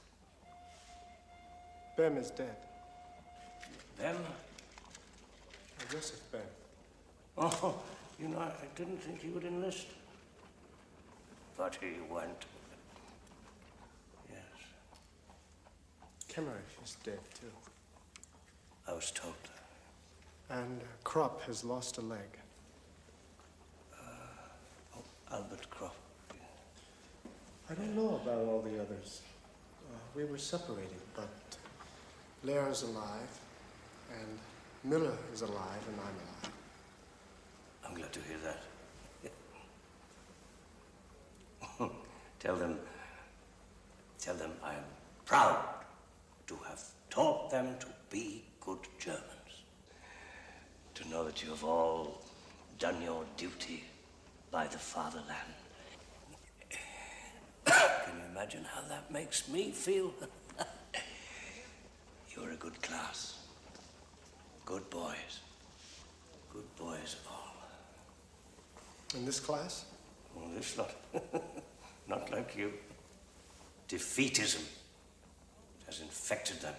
Bem is dead. Bem? Joseph Bem. Oh, you know, I didn't think he would enlist. But he went. Yes. Kimmich is dead, too. I was told. And Krupp has lost a leg. Albert Krupp. I don't know about all the others. We were separated, but Lehr's alive, and Miller is alive, and I'm alive. I'm glad to hear that. Tell them I am proud to have taught them to be good Germans. To know that you have all done your duty by the fatherland. Can you imagine how that makes me feel? You're a good class. Good boys. Good boys all. In this class? Oh, this lot. Not like you. Defeatism has infected them.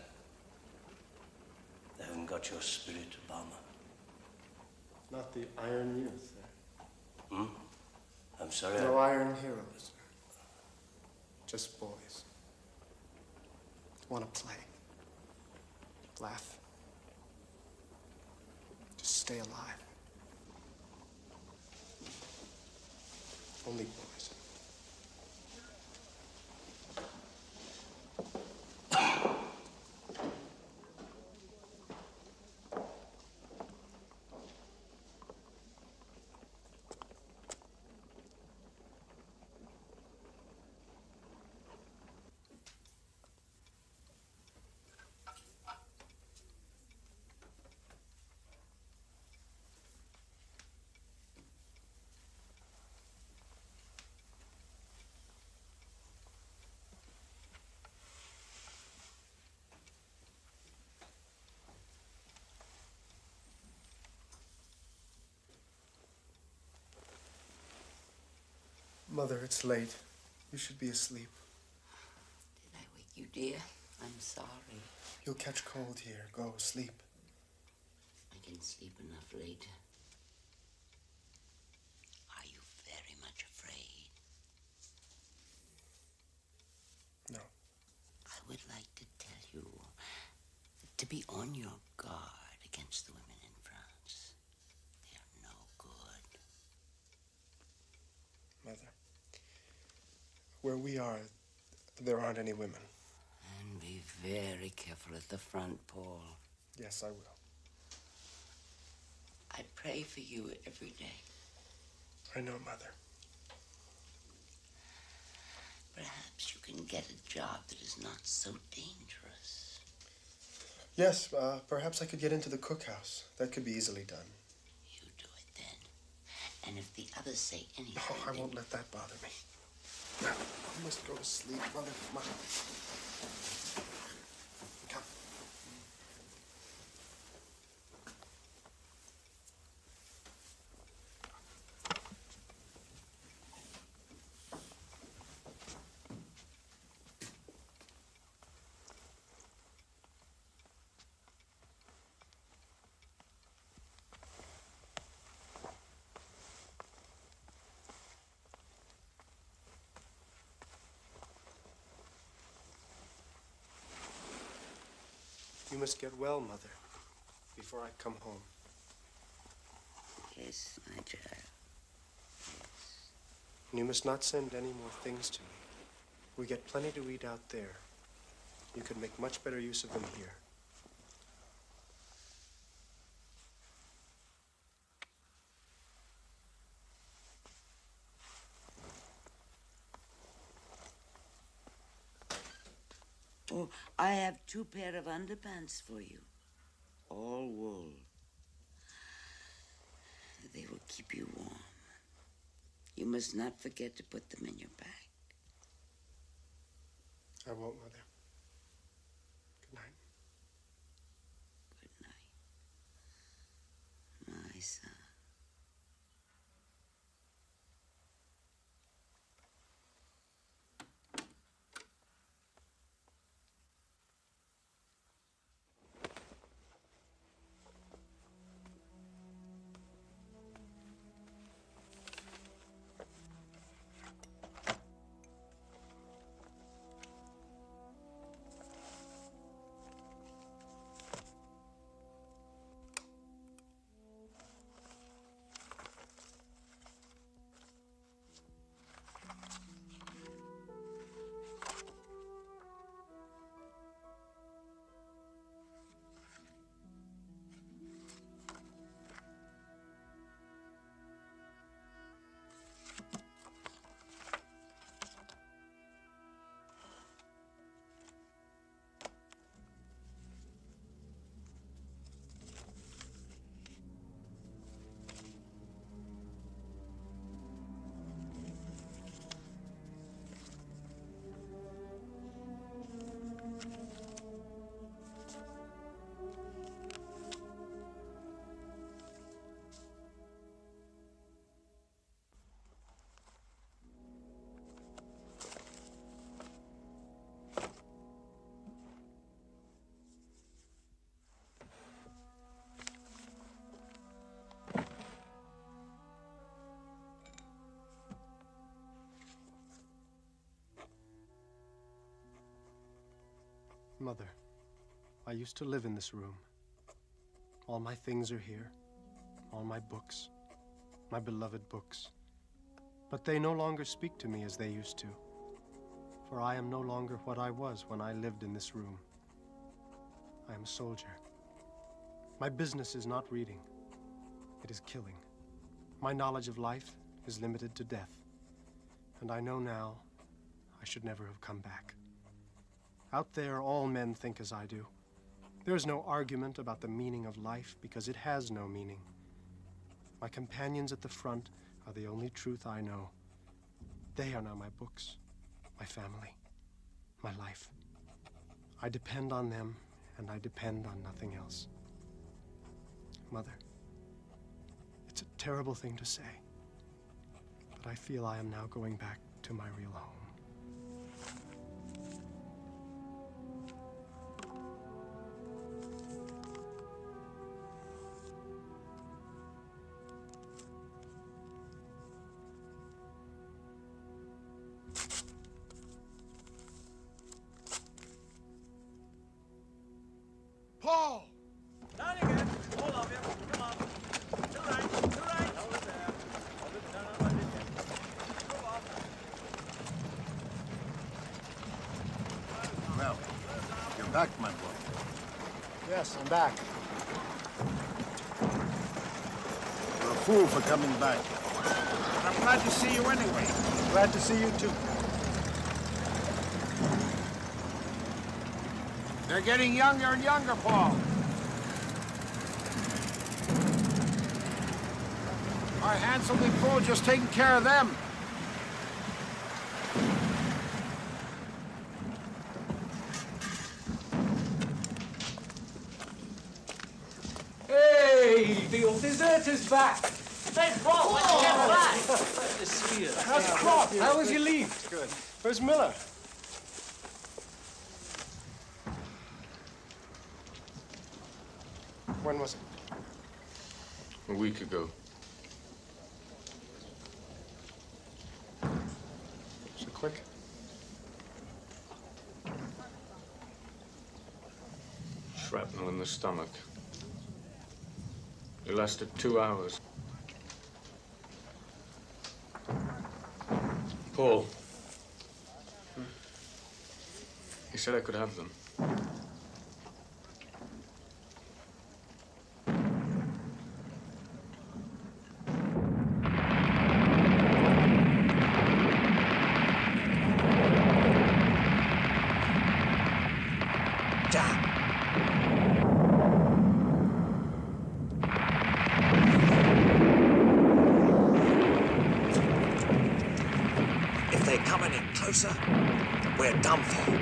They haven't got your spirit, Obama. Not the Iron Youth. I'm sorry. No iron heroes. Just boys. Want to play. Laugh. Just stay alive. Only boys. Mother, it's late. You should be asleep. Did I wake you, dear? I'm sorry. You'll catch cold here. Go, sleep. I can sleep enough later. Are you very much afraid? No. I would like to tell you to be on your guard against the women in France. They're no good. Mother. Where we are, there aren't any women. And be very careful at the front, Paul. Yes, I will. I pray for you every day. I know, Mother. Perhaps you can get a job that is not so dangerous. Yes, perhaps I could get into the cookhouse. That could be easily done. You do it then. And if the others say anything... Oh, I won't let that bother me. Now, I must go to sleep, Mother. Come on. Come. You must get well, Mother, before I come home. Yes, my child. And you must not send any more things to me. We get plenty to eat out there. You could make much better use of them here. Oh, I have 2 pair of underpants for you. All wool. They will keep you warm. You must not forget to put them in your bag. I won't, Mother. Good night. Good night, my son. Mother, I used to live in this room. All my things are here, all my books, my beloved books. But they no longer speak to me as they used to, for I am no longer what I was when I lived in this room. I am a soldier. My business is not reading, it is killing. My knowledge of life is limited to death, and I know now I should never have come back. Out there, all men think as I do. There is no argument about the meaning of life because it has no meaning. My companions at the front are the only truth I know. They are now my books, my family, my life. I depend on them, and I depend on nothing else. Mother, it's a terrible thing to say, but I feel I am now going back to my real home. Paul! Down again. All of you. Come on. To right. To right. Hold it there. Hold it down on my digit. Move off. Well, you're back, my boy. Yes, I'm back. You're a fool for coming back. But I'm glad to see you anyway. Glad to see you too. They're getting younger and younger, Paul. Our hands will be full just taking care of them. Hey, the old deserter's back. Thanks, Paul. Glad to see you. How's the crop? How was your leave? Good. Where's Miller? When was it? A week ago. So quick? Shrapnel in the stomach. It lasted 2 hours. Paul. He said I could have them. If they're coming in closer, we're done for.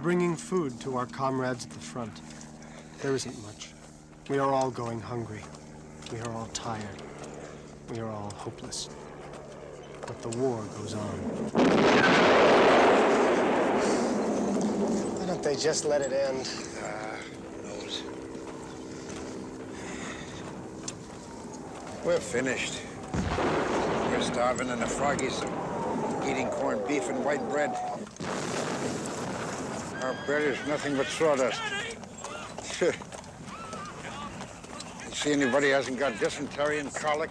bringing food to our comrades at the front. There isn't much. We are all going hungry. We are all tired. We are all hopeless. But the war goes on. Why don't they just let it end? Who knows? We're finished. We're starving and the froggies eating corned beef and white bread. Our bread is nothing but sawdust. You see anybody hasn't got dysentery and colic?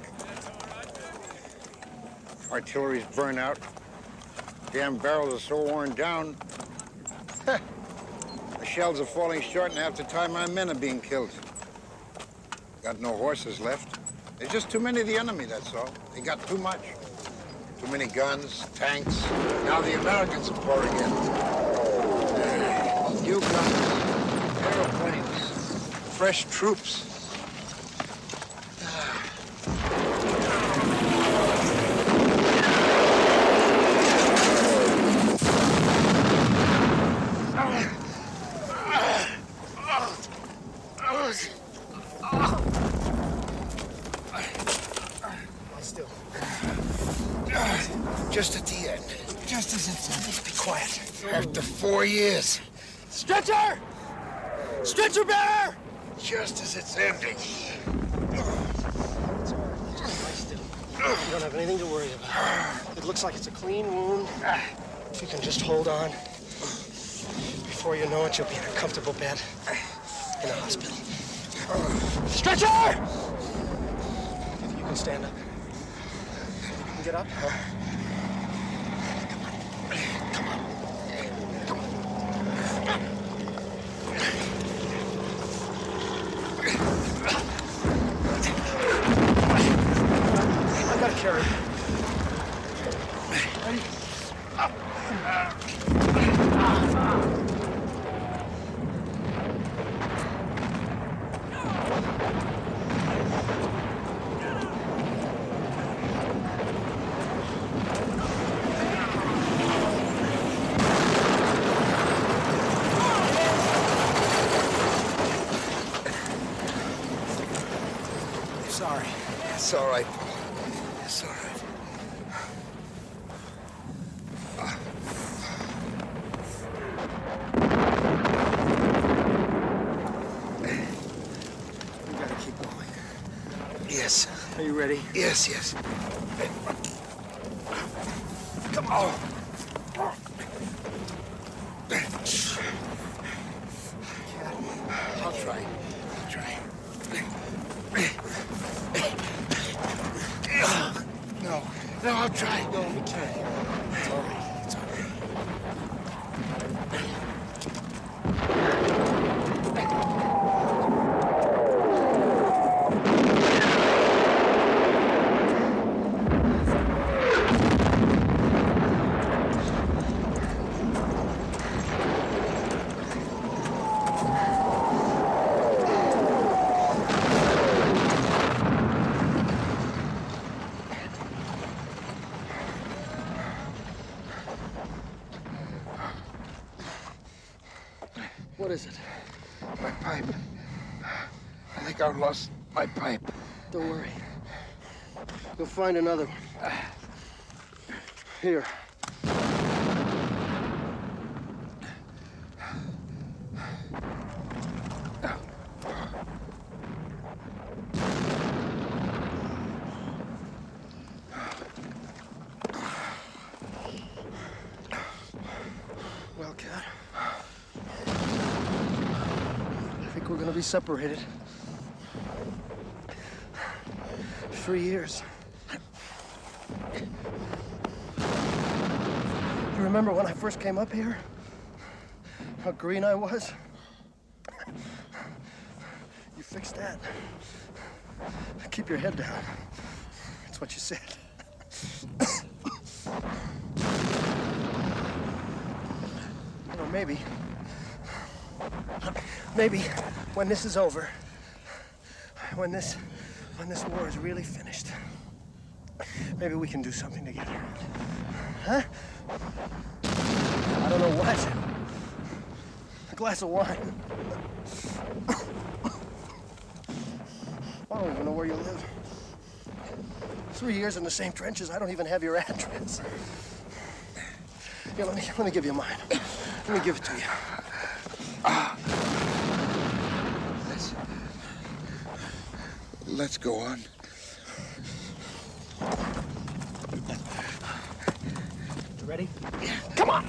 Artillery's burned out. Damn barrels are so worn down. The shells are falling short, and half the time our men are being killed. Got no horses left. There's just too many of the enemy, that's all. They got too much. Too many guns, tanks. Now the Americans are pouring in. New guns, airplanes, fresh troops. Just at the end. Just as it's ending. Be quiet. After 4 years. Stretcher! Stretcher bearer! Just as it's ending. It's all right. Just lie still. You don't have anything to worry about. It looks like it's a clean wound. If you can just hold on. Before you know it, you'll be in a comfortable bed in a hospital. Stretcher! You can stand up. You can get up. I gotta carry. Ready? Sorry. It's all right, Paul. It's all right. We gotta keep going. Yes. Are you ready? Yes, yes. Come on. I'll try. I'll try. No. No, I'll try. No, we can't. It's all right. It's all right. What is it? My pipe. I think I've lost my pipe. Don't worry. You'll find another one. Here. Well, Cat. I think we're gonna be separated. 3 years. You remember when I first came up here? How green I was? You fixed that. Keep your head down. That's what you said. You know, maybe when this is over, when this war is really finished, maybe we can do something together. Huh? I don't know what. glass of wine. I don't even know where you live. 3 years in the same trenches, I don't even have your address. Here, let me give you mine. Let me give it to you. Let's go on. You ready? Come on!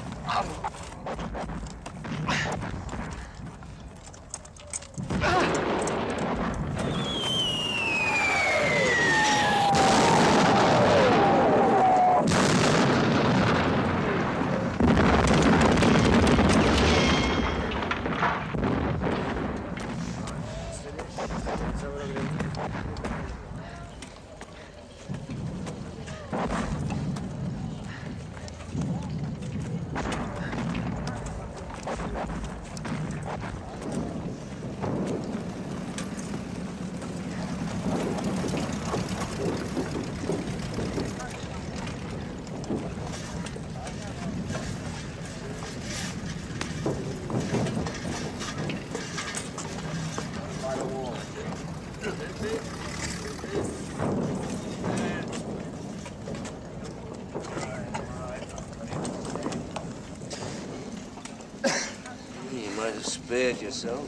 You might have spared yourself.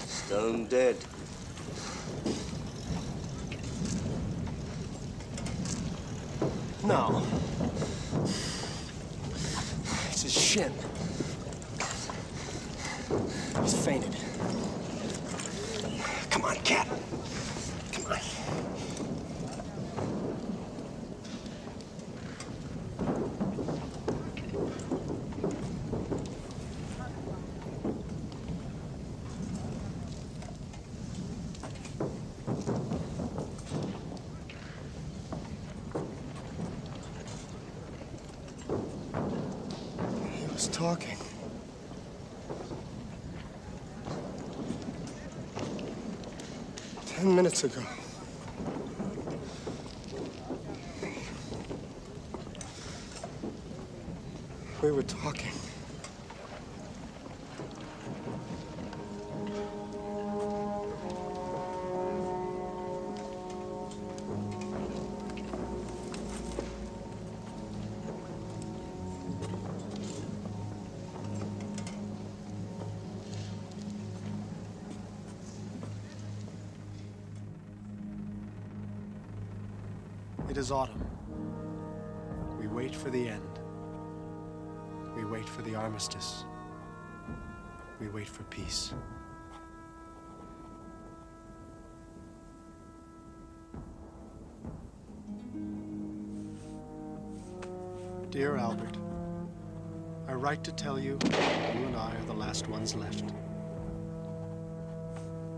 Stone dead. No. It's his shin. He's fainted. Come on, cat. Come on. He was talking. Ten minutes ago. We were talking. It is autumn. We wait for the end. We wait for the armistice. We wait for peace. Dear Albert, I write to tell you that you and I are the last ones left.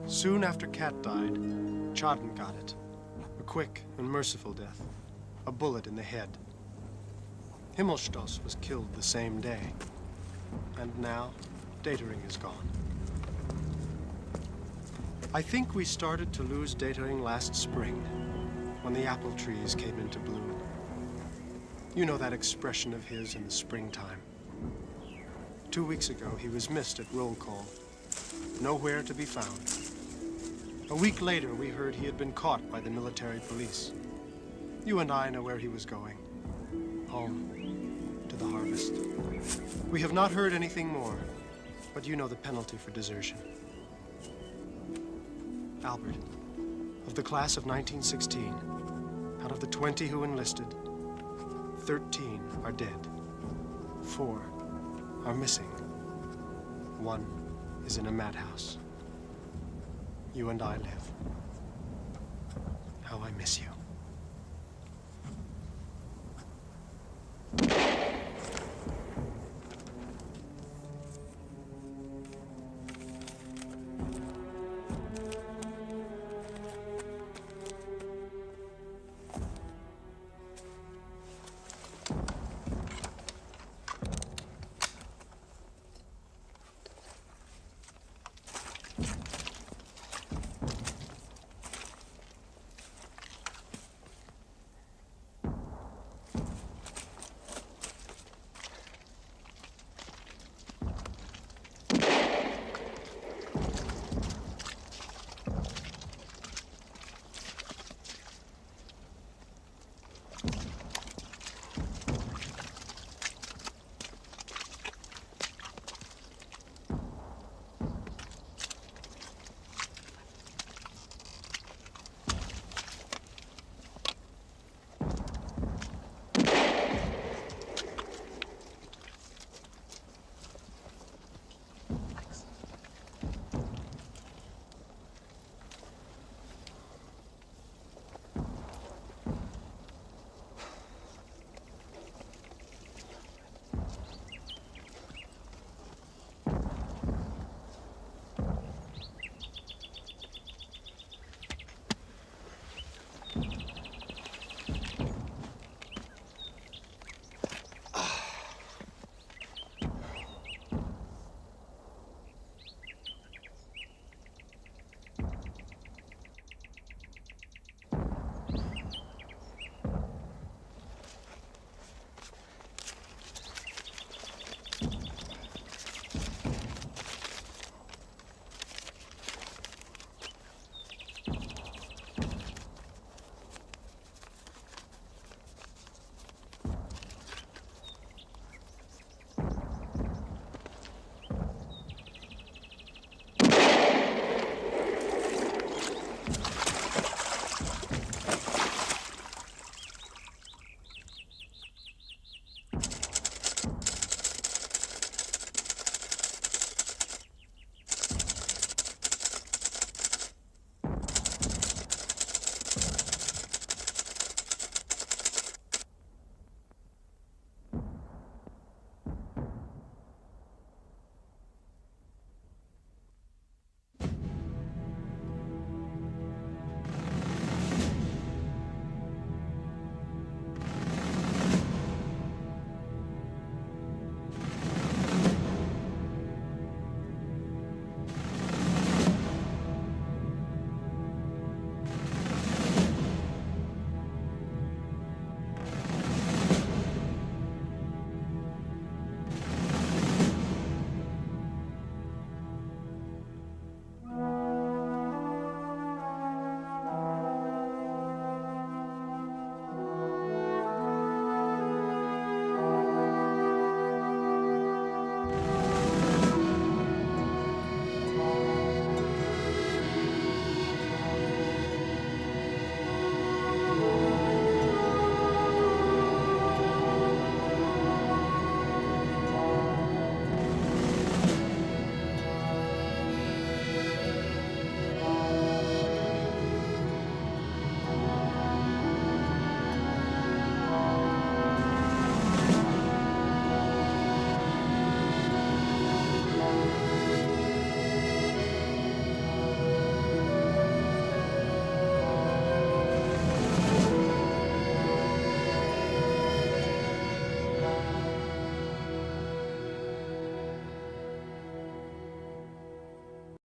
Soon after Kat died, Chaden got it. A quick and merciful death. A bullet in the head. Himmelstoss was killed the same day. And now, Datering is gone. I think we started to lose Datering last spring, when the apple trees came into bloom. You know that expression of his in the springtime. 2 weeks ago, he was missed at roll call. Nowhere to be found. A week later, we heard he had been caught by the military police. You and I know where he was going. Home. To the harvest. We have not heard anything more, but you know the penalty for desertion. Albert, of the class of 1916, out of the 20 who enlisted, 13 are dead. 4 are missing. 1 is in a madhouse. You and I live. How I miss you.